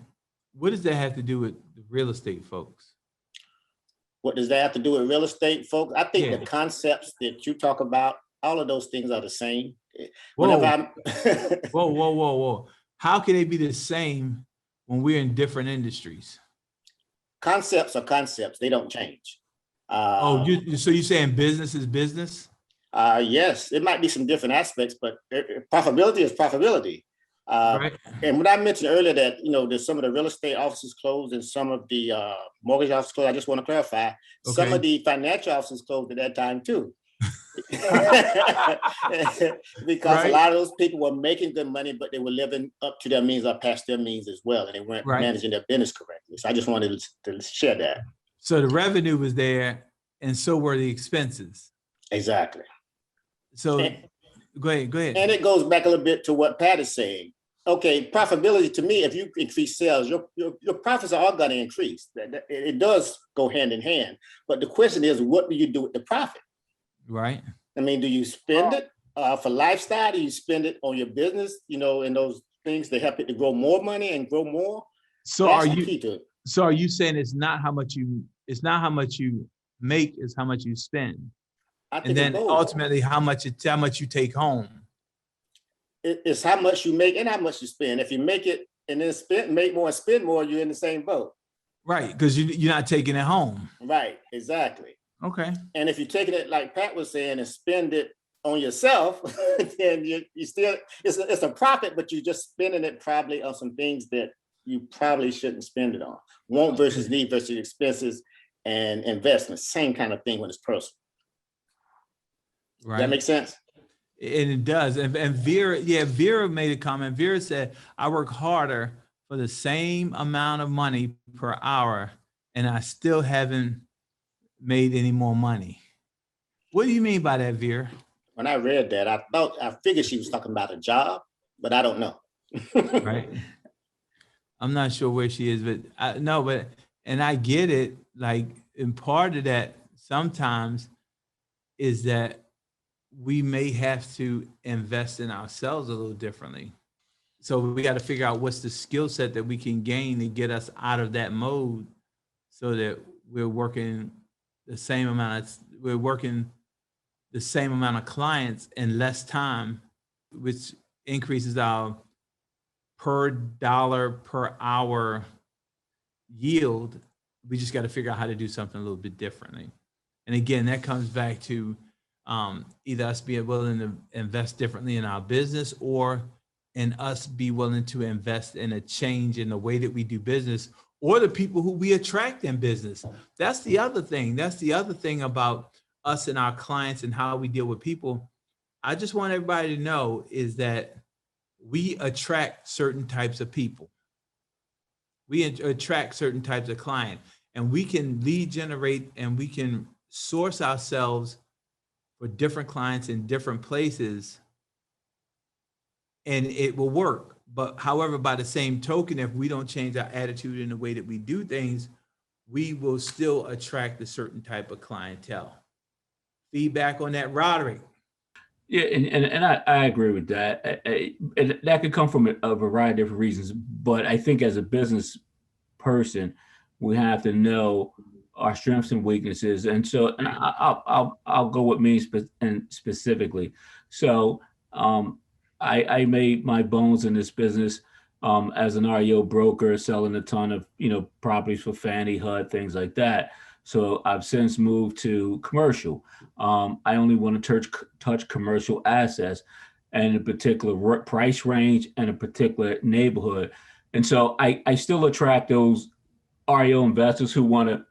What does that have to do with the real estate folks? What does that have to do with real estate folks? I think the concepts that you talk about, all of those things are the same. Whoa. How can they be the same when we're in different industries? Concepts are concepts. They don't change. So you're saying business is business? Yes, it might be some different aspects, but profitability is profitability. Right. And when I mentioned earlier that, you know, there's some of the real estate offices closed and some of the mortgage offices closed, I just want to clarify, some of the financial offices closed at that time too. Because a lot of those people were making good money, but they were living up to their means or past their means as well, and they weren't managing their business correctly. So I just wanted to share that. So the revenue was there, and so were the expenses. Exactly. So go ahead. And it goes back a little bit to what Pat is saying. Okay, profitability to me, if you increase sales, your profits are all going to increase. It does go hand in hand. But the question is, what do you do with the profit? Right. I mean, do you spend it for lifestyle? Do you spend it on your business, you know, and those things that help it to grow more money and grow more? So that's the key to it. So are you saying it's not how much you make, it's how much you spend? And then ultimately how much you take home? It's how much you make and how much you spend. If you make it and then make more and spend more, you're in the same boat. Right, because you're not taking it home. Right, exactly. Okay. And if you're taking it, like Pat was saying, and spend it on yourself, then you still, it's a profit, but you're just spending it probably on some things that you probably shouldn't spend it on. Want versus need versus expenses and investments, same kind of thing when it's personal. Right. Does that make sense? And it does. And Vera made a comment. Vera said, I work harder for the same amount of money per hour, and I still haven't made any more money. What do you mean by that, Vera? When I read that, I figured she was talking about a job, but I don't know. Right. I'm not sure where she is, but and I get it. Like, and part of that sometimes is that we may have to invest in ourselves a little differently. So we got to figure out what's the skill set that we can gain to get us out of that mode, so that we're working the same amount of clients in less time, which increases our per dollar per hour yield. We just got to figure out how to do something a little bit differently. And again, that comes back to either us being willing to invest differently in our business, or in us be willing to invest in a change in the way that we do business, or the people who we attract in business. That's the other thing. That's the other thing about us and our clients and how we deal with people. I just want everybody to know is that we attract certain types of people. We attract certain types of client, and we can lead generate, and we can source ourselves for different clients in different places, and it will work. But however, by the same token, if we don't change our attitude in the way that we do things, we will still attract a certain type of clientele. Feedback on that, Roderick? Yeah, and I agree with that. And that could come from a variety of different reasons. But I think as a business person, we have to know our strengths and weaknesses. And so, and I'll go with me specifically. So I made my bones in this business as an REO broker, selling a ton of properties for Fannie, HUD, things like that. So I've since moved to commercial. I only want to touch commercial assets and a particular price range and a particular neighborhood. And so I still attract those REO investors who want to,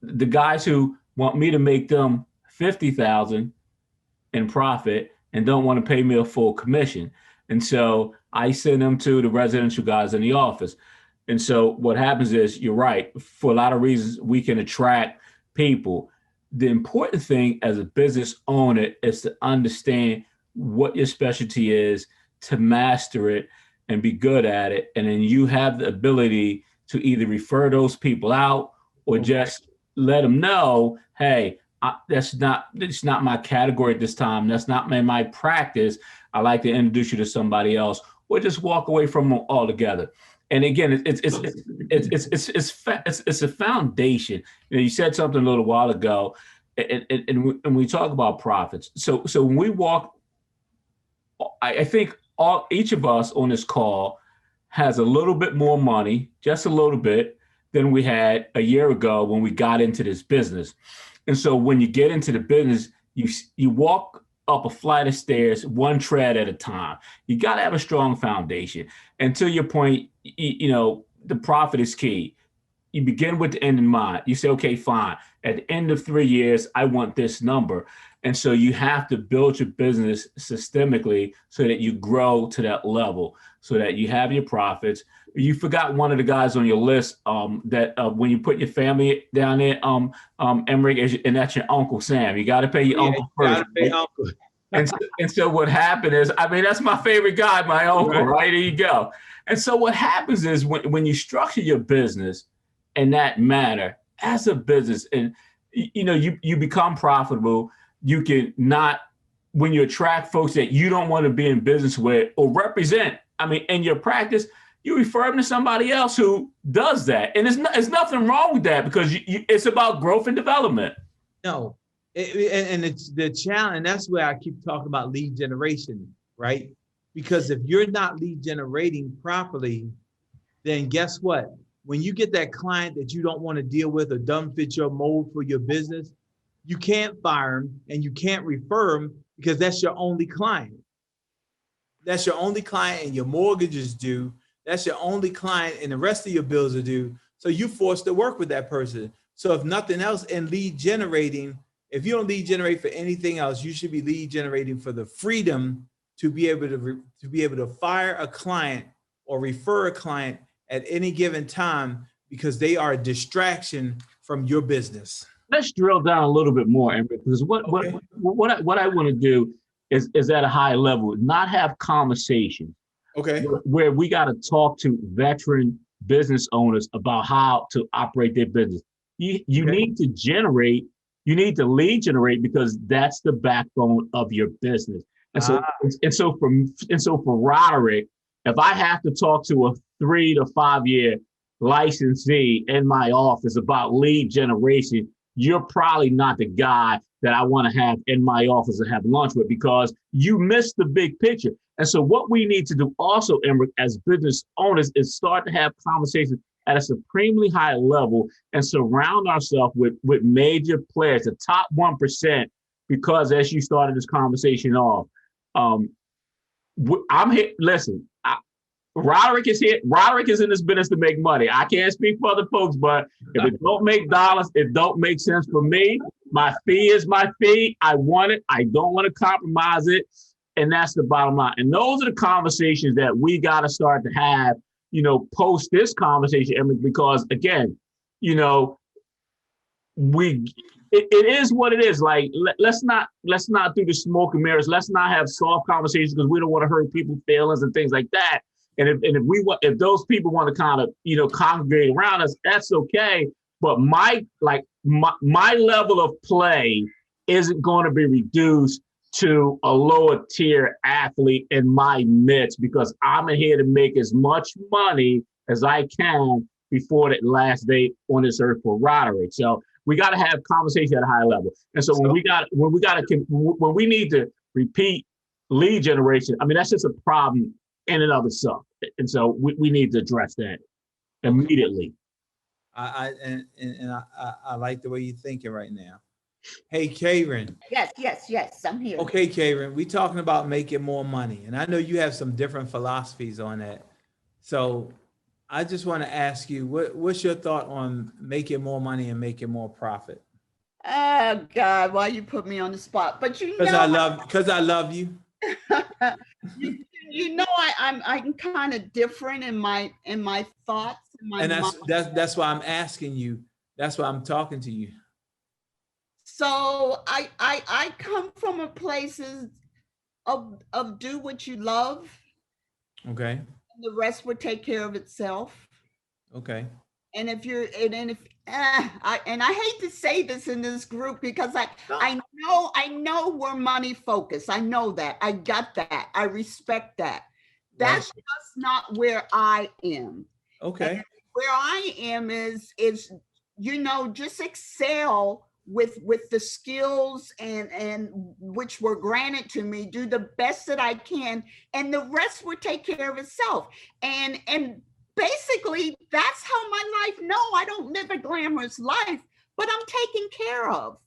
the guys who want me to make them $50,000 in profit and don't want to pay me a full commission. And so I send them to the residential guys in the office. And so what happens is, you're right, for a lot of reasons, we can attract people. The important thing as a business owner is to understand what your specialty is, to master it and be good at it. And then you have the ability to either refer those people out or just let them know, hey, it's not my category at this time. That's not my practice. I like to introduce you to somebody else, or just walk away from them altogether. And again, it's a foundation. You said something a little while ago, and we talk about profits. So when we walk, I think each of us on this call has a little bit more money, just a little bit, than we had a year ago when we got into this business. And so when you get into the business, you walk up a flight of stairs, one tread at a time. You got to have a strong foundation. And to your point, the profit is key. You begin with the end in mind. You say, okay, fine. At the end of 3 years, I want this number. And so you have to build your business systemically so that you grow to that level, so that you have your profits. You forgot one of the guys on your list that when you put your family down there, Emerick, and that's your Uncle Sam. You got to pay your uncle first. Gotta pay uncle. And so what happened is, that's my favorite guy, my uncle, right? There you go. And so what happens is when you structure your business in that manner as a business, and you become profitable, you can not, when you attract folks that you don't want to be in business with or represent, in your practice, you refer them to somebody else who does that. And there's nothing wrong with that, because it's about growth and development. No, and it's the challenge. And that's where I keep talking about lead generation, right? Because if you're not lead generating properly, then guess what? When you get that client that you don't want to deal with or doesn't fit your mold for your business, you can't fire them and you can't refer them, because that's your only client. That's your only client, and your mortgage is due. That's your only client, and the rest of your bills are due. So you're forced to work with that person. So if nothing else, in lead generating, if you don't lead generate for anything else, you should be lead generating for the freedom to be able to fire a client or refer a client at any given time, because they are a distraction from your business. Let's drill down a little bit more, Emerick, because what I want to do is at a high level, not have conversations. Okay. Where we got to talk to veteran business owners about how to operate their business. You need to generate, you need to lead generate, because that's the backbone of your business. And so for Roderick, if I have to talk to a 3 to 5 year licensee in my office about lead generation, you're probably not the guy that I want to have in my office and have lunch with, because you missed the big picture. And so what we need to do also, Emerick, as business owners, is start to have conversations at a supremely high level and surround ourselves with major players, the top 1%, because as you started this conversation off, I'm here. Listen, Roderick is here. Roderick is in this business to make money. I can't speak for other folks, but if it don't make dollars, it don't make sense for me. My fee is my fee. I want it. I don't want to compromise it. And that's the bottom line. And those are the conversations that we got to start to have, post this conversation, Emerick, because again, it is what it is. Like, let's not do the smoke and mirrors. Let's not have soft conversations, because we don't want to hurt people's feelings and things like that. And if those people want to kind of, congregate around us, that's okay. But my level of play isn't going to be reduced to a lower tier athlete in my midst, because I'm here to make as much money as I can before that last day on this earth for Roderick. So we got to have conversation at a high level. And so when we need to repeat lead generation, I mean, that's just a problem in and of itself. And so we need to address that immediately. I like the way you're thinking right now. Hey, Karen. Yes, I'm here. Okay, Karen, we talking about making more money, and I know you have some different philosophies on that. So I just want to ask you, what's your thought on making more money and making more profit? Oh God, why you put me on the spot? But because I love you. I'm kind of different in my thoughts. And that's why I'm asking you. That's why I'm talking to you. So I come from a place of do what you love. Okay. And the rest would take care of itself. Okay. And I hate to say this in this group, because I know we're money focused. I know that. I got that. I respect that. That's just not where I am. Okay. And where I am is just excel with the skills and which were granted to me, do the best that I can, and the rest will take care of itself. And basically that's how my life. No, I don't live a glamorous life, but I'm taken care of.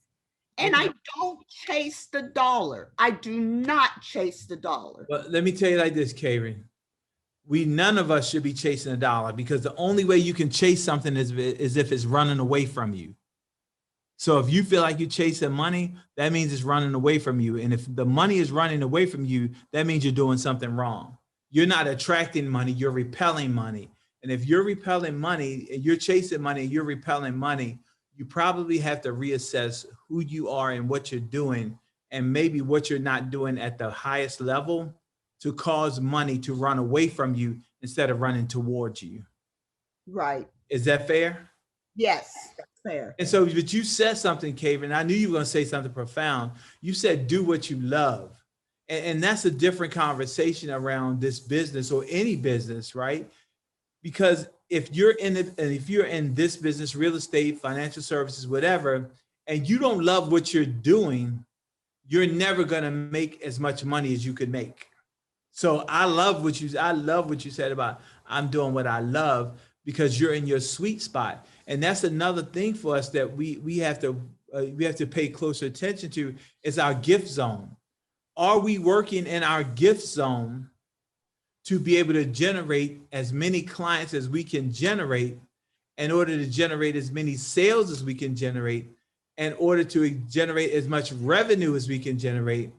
And I don't chase the dollar. I do not chase the dollar. Well, let me tell you like this, Karen. None of us should be chasing a dollar, because the only way you can chase something is if it's running away from you. So if you feel like you're chasing money, that means it's running away from you. And if the money is running away from you, that means you're doing something wrong. You're not attracting money, you're repelling money. And if you're repelling money and you're chasing money and you're repelling money, you probably have to reassess who you are and what you're doing, and maybe what you're not doing at the highest level to cause money to run away from you instead of running towards you. Right. Is that fair? Yes, that's fair. And so, but you said something, Karen. I knew you were going to say something profound. You said, do what you love. And that's a different conversation around this business, or any business, right? Because if you're in this business, real estate, financial services, whatever, and you don't love what you're doing, you're never going to make as much money as you could make. So I love what you said about I'm doing what I love, because you're in your sweet spot. And that's another thing for us that we have to pay closer attention to, is our gift zone. are we working in our gift zone to be able to generate as many clients as we can generate in order to generate as many sales as we can generate, in order to generate as much revenue as we can generate,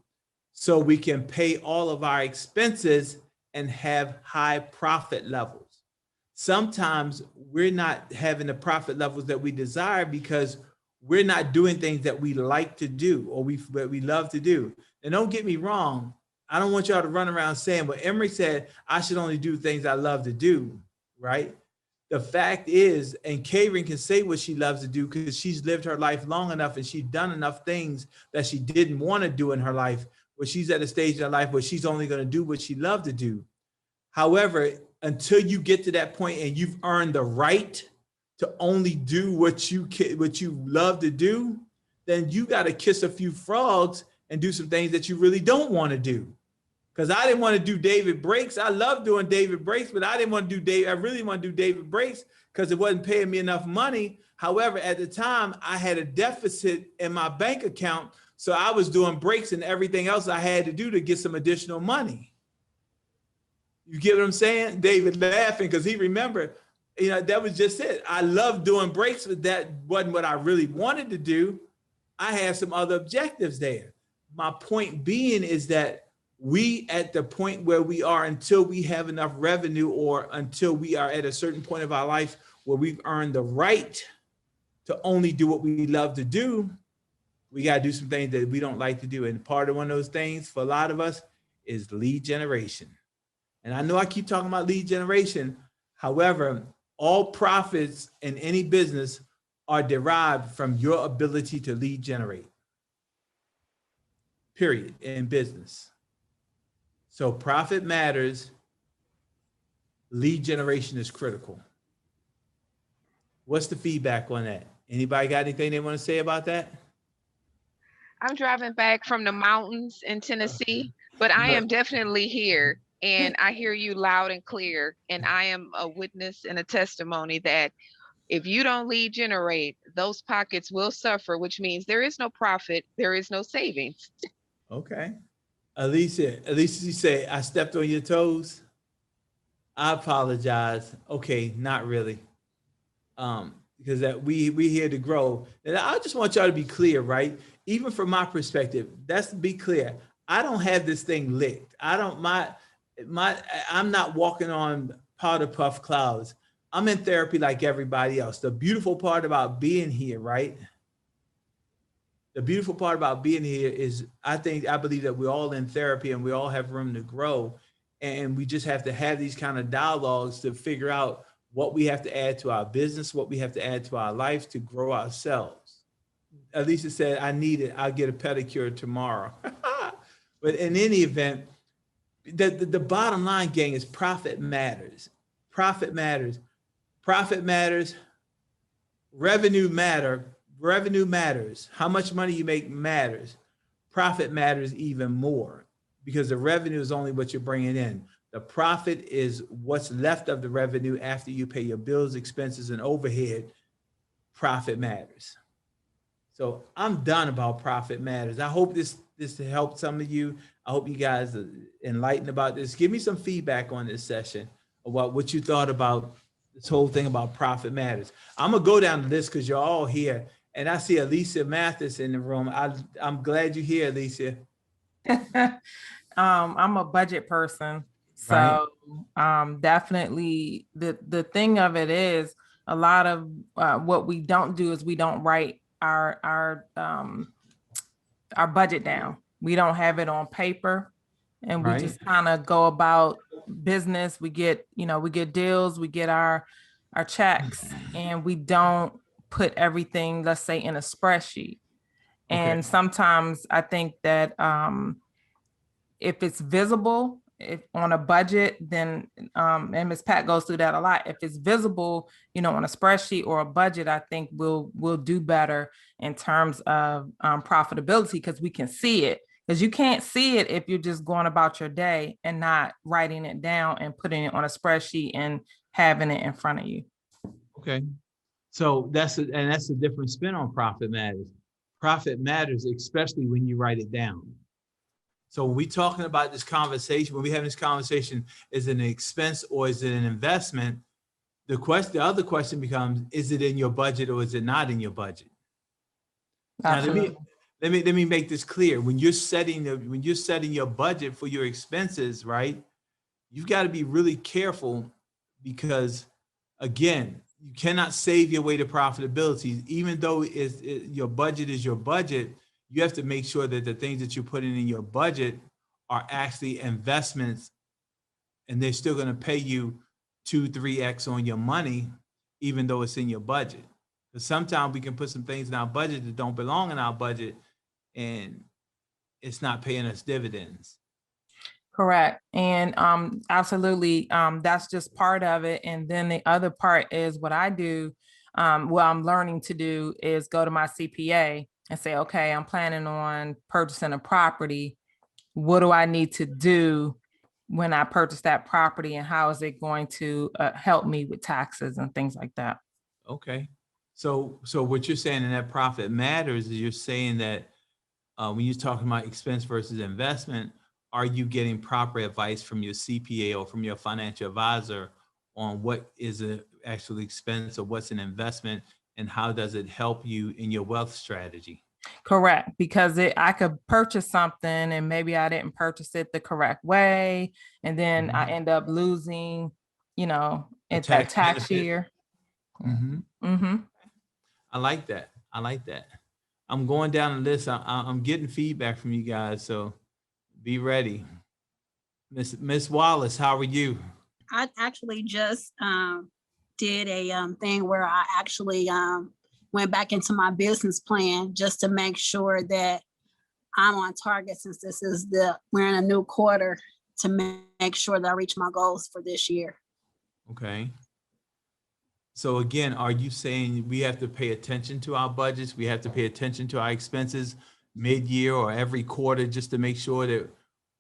so we can pay all of our expenses and have high profit levels. Sometimes we're not having the profit levels that we desire because we're not doing things that we like to do or we love to do. And don't get me wrong, I don't want y'all to run around saying, well, Emerick said I should only do things I love to do, right? The fact is, and Karen can say what she loves to do because she's lived her life long enough and she's done enough things that she didn't want to do in her life, where she's at a stage in her life where she's only going to do what she loved to do. However, until you get to that point and you've earned the right to only do what you love to do, then you got to kiss a few frogs and do some things that you really don't want to do. Because I didn't want to do David Breaks. I love doing David Breaks, but I didn't want to do I really want to do David Breaks because it wasn't paying me enough money. However, at the time, I had a deficit in my bank account, so I was doing breaks and everything else I had to do to get some additional money. You get what I'm saying? David laughing because he remembered, that was just it. I love doing breaks, but that wasn't what I really wanted to do. I had some other objectives there. My point being is that we at the point where we are, until we have enough revenue or until we are at a certain point of our life where we've earned the right to only do what we love to do, we got to do some things that we don't like to do. And part of one of those things for a lot of us is lead generation. And I know I keep talking about lead generation. However, all profits in any business are derived from your ability to lead generate, period, in business. So profit matters, lead generation is critical. What's the feedback on that? Anybody got anything they want to say about that? I'm driving back from the mountains in Tennessee, but I am definitely here and I hear you loud and clear. And I am a witness and a testimony that if you don't lead generate, those pockets will suffer, which means there is no profit, there is no savings. Okay. Alicia, you say, I stepped on your toes. I apologize. Okay, not really. Because that we here to grow. And I just want y'all to be clear, right? Even from my perspective, that's to be clear. I don't have this thing licked. I'm not walking on powder puff clouds. I'm in therapy like everybody else. The beautiful part about being here, right? The beautiful part about being here is I believe that we're all in therapy and we all have room to grow. And we just have to have these kind of dialogues to figure out what we have to add to our business, what we have to add to our life to grow ourselves. Alicia said, I need it. I'll get a pedicure tomorrow. But in any event, the bottom line, gang, is profit matters. Profit matters. Profit matters. Revenue matters. How much money you make matters. Profit matters even more because the revenue is only what you're bringing in. The profit is what's left of the revenue after you pay your bills, expenses, and overhead. Profit matters. So I'm done about profit matters. I hope this helped some of you. I hope you guys are enlightened about this. Give me some feedback on this session about what you thought about this whole thing about profit matters. I'm gonna go down the list because you're all here. And I see Alicia Mathis in the room. I'm glad you're here, Alicia. I'm a budget person. So definitely the thing of it is a lot of what we don't do is we don't write our budget down. We don't have it on paper and we just kind of go about business. We get deals, we get our checks, and we don't put everything, let's say, in a spreadsheet. And sometimes I think that if it's visible, if on a budget, then and Ms. Pat goes through that a lot. If it's visible, on a spreadsheet or a budget, I think we'll do better in terms of profitability because we can see it. Because you can't see it if you're just going about your day and not writing it down and putting it on a spreadsheet and having it in front of you. Okay. So that's a different spin on profit matters. Profit matters, especially when you write it down. So when we talking about this conversation, when we having this conversation, is it an expense or is it an investment? The other question becomes, is it in your budget or is it not in your budget? Now, Absolutely. let me make this clear. When you're setting your budget for your expenses, right? You've got to be really careful because, again, you cannot save your way to profitability. Even though your budget is your budget, you have to make sure that the things that you're putting in your budget are actually investments, and they're still going to pay you 2-3x on your money, even though it's in your budget. Because sometimes we can put some things in our budget that don't belong in our budget, and it's not paying us dividends. Correct. And absolutely, that's just part of it. And then the other part is what I do, what I'm learning to do is go to my CPA and say, okay, I'm planning on purchasing a property. What do I need to do when I purchase that property, and how is it going to help me with taxes and things like that? Okay. So what you're saying in that profit matters is you're saying that when you're talking about expense versus investment, are you getting proper advice from your CPA or from your financial advisor on what is an actual expense or what's an investment, and how does it help you in your wealth strategy? Correct. Because I could purchase something and maybe I didn't purchase it the correct way. And then I end up losing, it's that tax year. I like that. I'm going down the list. I'm getting feedback from you guys, so be ready. Miss Wallace, how are you? I actually just did a thing where I actually went back into my business plan just to make sure that I'm on target, since we're in a new quarter, to make sure that I reach my goals for this year. Okay. So again, are you saying we have to pay attention to our budgets? We have to pay attention to our expenses mid-year or every quarter just to make sure that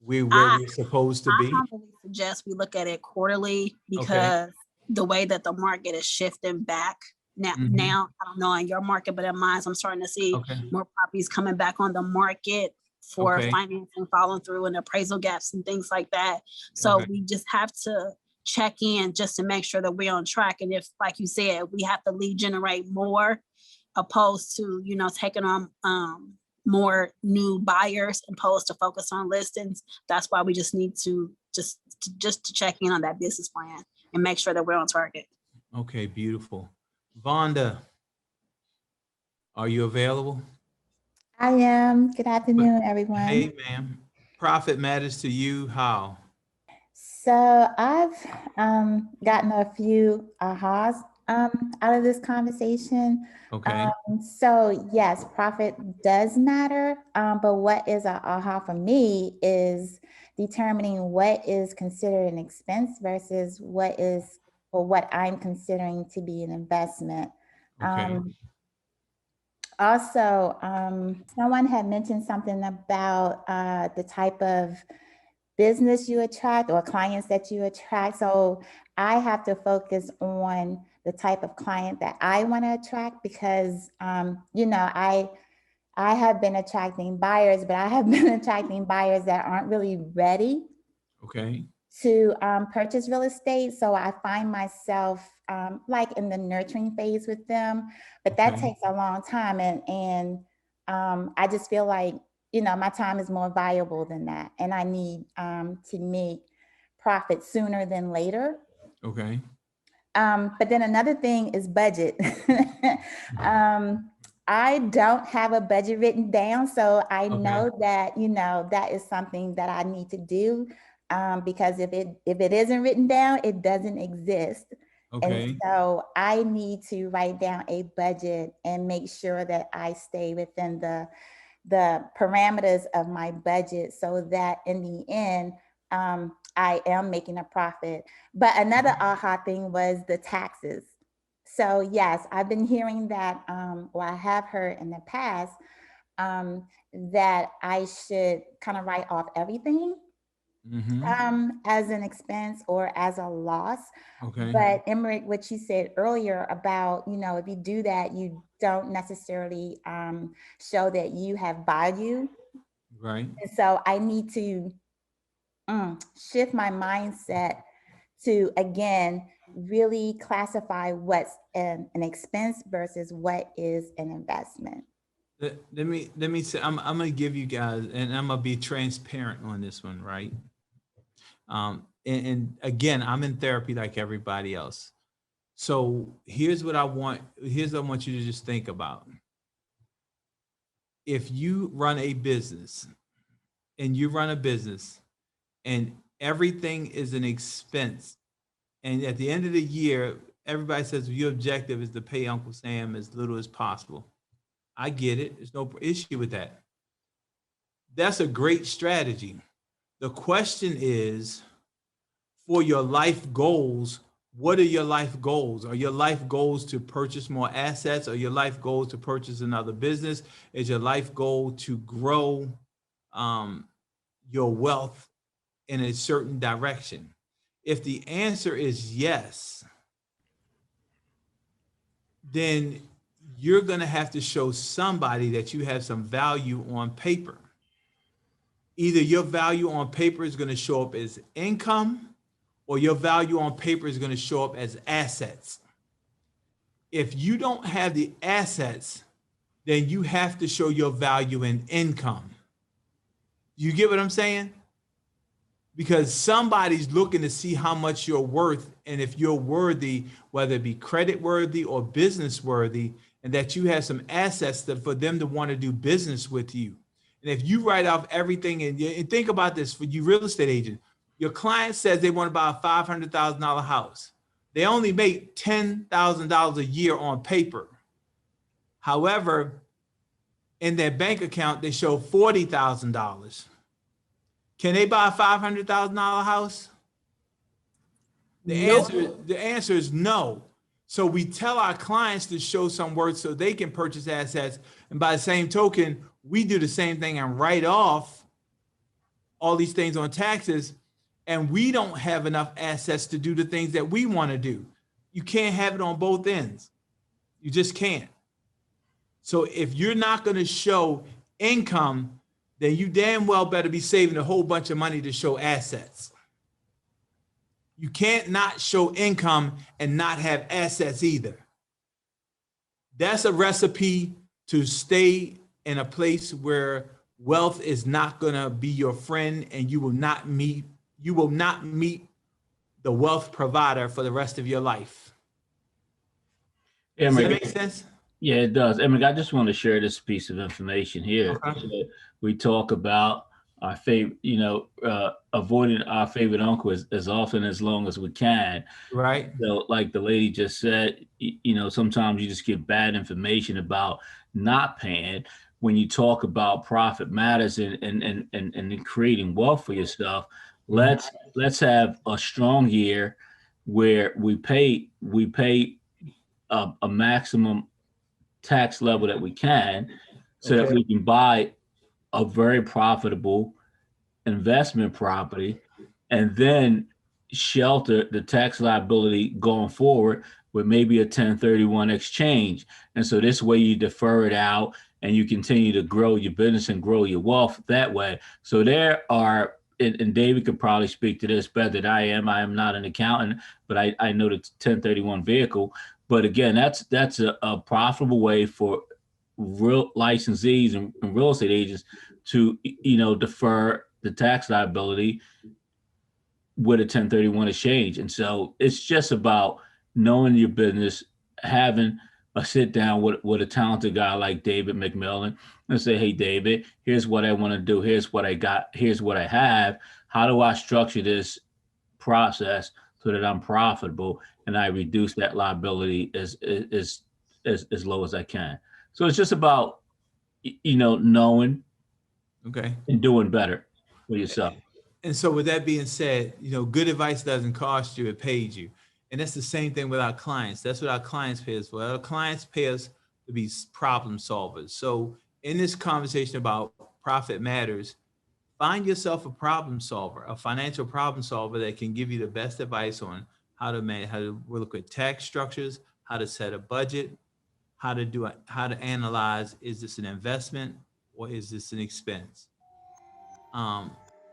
we're where we're supposed to be? I humbly suggest we look at it quarterly, because the way that the market is shifting back now, I don't know in your market, but in mine, I'm starting to see more properties coming back on the market for financing following through and appraisal gaps and things like that. So we just have to check in just to make sure that we're on track. And if, like you said, we have to lead generate more opposed to, taking on more new buyers opposed to focus on listings, that's why we just need to just to check in on that business plan and make sure that we're on target. Okay, beautiful. Vonda, are you available? I am. Good afternoon, everyone. Hey, ma'am. Profit matters to you, how? So I've gotten a few ahas out of this conversation. Okay. So yes, profit does matter, but what is an aha for me is determining what is considered an expense versus what I'm considering to be an investment. Okay. Also, someone had mentioned something about the type of business you attract or clients that you attract. So I have to focus on the type of client that I want to attract, because, I have been attracting buyers, but I have been attracting buyers that aren't really ready to purchase real estate. So I find myself like in the nurturing phase with them, but that takes a long time. And I just feel like, my time is more valuable than that. And I need to make profit sooner than later. Okay. But then another thing is budget. I don't have a budget written down. So I know that, that is something that I need to do. Because if it isn't written down, it doesn't exist. And so I need to write down a budget and make sure that I stay within the parameters of my budget, so that in the end, I am making a profit. But another aha thing was the taxes. So yes, I've been hearing that, or I have heard in the past, that I should kind of write off everything as an expense or as a loss. But Emerick, what you said earlier about, if you do that, you don't necessarily show that you have value Right. And so I need to shift my mindset to, again, really classify what's an expense versus what is an investment. Let me say, I'm gonna give you guys, and I'm gonna be transparent on this one, right? And again, I'm in therapy like everybody else. So here's what I want you to just think about. If you run a business and everything is an expense, and at the end of the year, everybody says your objective is to pay Uncle Sam as little as possible. I get it. There's no issue with that. That's a great strategy. The question is, for your life goals, what are your life goals? Are your life goals to purchase more assets? Are your life goals to purchase another business? Is your life goal to grow your wealth in a certain direction? If the answer is yes, then you're going to have to show somebody that you have some value on paper. Either your value on paper is going to show up as income, or your value on paper is going to show up as assets. If you don't have the assets, then you have to show your value in income. You get what I'm saying? Because somebody's looking to see how much you're worth, and if you're worthy, whether it be credit worthy or business worthy, and that you have some assets for them to want to do business with you. And if you write off everything, and think about this for you real estate agent, your client says they want to buy a $500,000 house. They only make $10,000 a year on paper. However, in their bank account, they show $40,000. Can they buy a $500,000 house? The answer is no. So we tell our clients to show some worth so they can purchase assets. And by the same token, we do the same thing and write off all these things on taxes. And we don't have enough assets to do the things that we want to do. You can't have it on both ends. You just can't. So if you're not going to show income, then you damn well better be saving a whole bunch of money to show assets. You can't not show income and not have assets either. That's a recipe to stay in a place where wealth is not going to be your friend, and you will not meet the wealth provider for the rest of your life. Does that make sense? Yeah, it does. Emerick, I just want to share this piece of information here. Okay. We talk about our favorite, avoiding our favorite uncle as often as long as we can. Right. So like the lady just said, sometimes you just get bad information about not paying. When you talk about profit matters and creating wealth for yourself, let's have a strong year where we pay a maximum tax level that we can, so that we can buy a very profitable investment property, and then shelter the tax liability going forward with maybe a 1031 exchange. And so this way you defer it out and you continue to grow your business and grow your wealth that way. So there are, and David could probably speak to this better than I am. I am not an accountant, but I know the 1031 vehicle. But again, that's a profitable way for real licensees and real estate agents to, defer the tax liability with a 1031 exchange. And so it's just about knowing your business, having a sit down with a talented guy like David McMillan and say, hey, David, here's what I want to do. Here's what I got. Here's what I have. How do I structure this process so that I'm profitable and I reduce that liability as low as I can? So it's just about, knowing and doing better for yourself. And so with that being said, good advice doesn't cost you, it pays you. And that's the same thing with our clients. That's what our clients pay us for. Our clients pay us to be problem solvers. So in this conversation about profit matters, find yourself a problem solver, a financial problem solver that can give you the best advice on how to look at tax structures, how to set a budget, how to analyze, is this an investment or is this an expense? I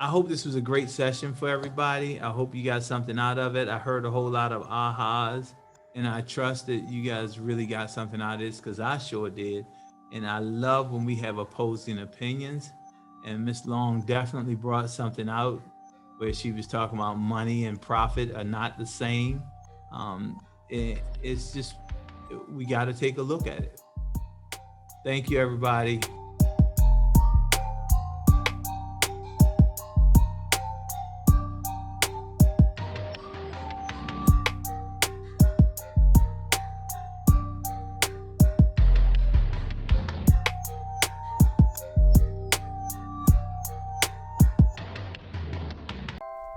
hope this was a great session for everybody. I hope you got something out of it. I heard a whole lot of ahas, and I trust that you guys really got something out of this, because I sure did. And I love when we have opposing opinions. And Ms. Long definitely brought something out where she was talking about money and profit are not the same. It's just, we got to take a look at it. Thank you, everybody.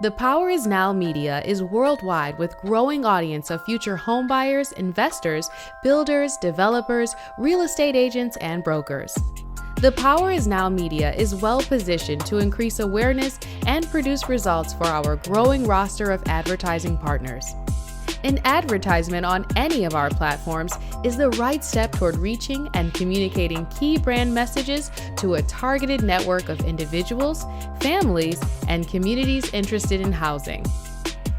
The Power is Now Media is worldwide with growing audience of future homebuyers, investors, builders, developers, real estate agents, and brokers. The Power is Now Media is well positioned to increase awareness and produce results for our growing roster of advertising partners. An advertisement on any of our platforms is the right step toward reaching and communicating key brand messages to a targeted network of individuals, families, and communities interested in housing.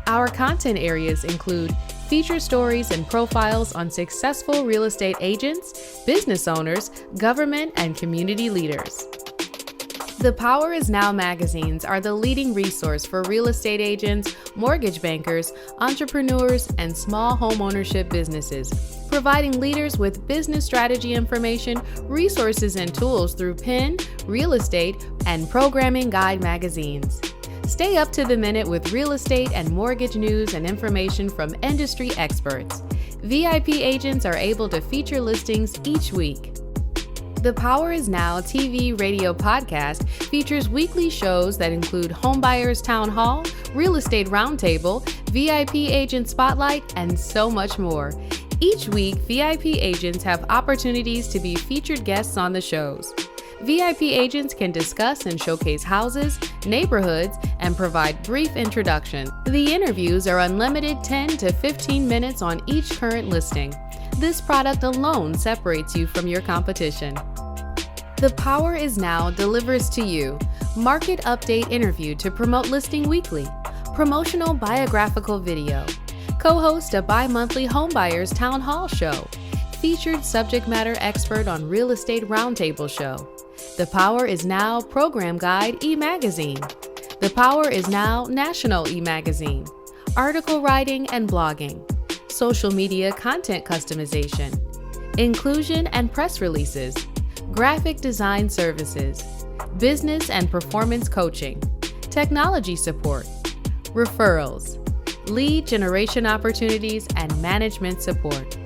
Our content areas include feature stories and profiles on successful real estate agents, business owners, government, and community leaders. The Power is Now magazines are the leading resource for real estate agents, mortgage bankers, entrepreneurs, and small home ownership businesses, providing leaders with business strategy information, resources, and tools through PIN, real estate, and programming guide magazines. Stay up to the minute with real estate and mortgage news and information from industry experts. VIP agents are able to feature listings each week. The Power is Now TV radio podcast features weekly shows that include Homebuyers Town Hall, Real Estate Roundtable, VIP Agent Spotlight, and so much more. Each week, VIP agents have opportunities to be featured guests on the shows. VIP agents can discuss and showcase houses, neighborhoods, and provide brief introductions. The interviews are unlimited 10 to 15 minutes on each current listing. This product alone separates you from your competition. The Power is Now delivers to you market update interview to promote listing weekly, promotional biographical video, co-host a bi-monthly Homebuyers Town Hall show, featured subject matter expert on Real Estate Roundtable show. The Power is Now program guide e-magazine. The Power is Now national e-magazine, article writing and blogging, social media content customization, inclusion and press releases, graphic design services, business and performance coaching, technology support, referrals, lead generation opportunities, and management support.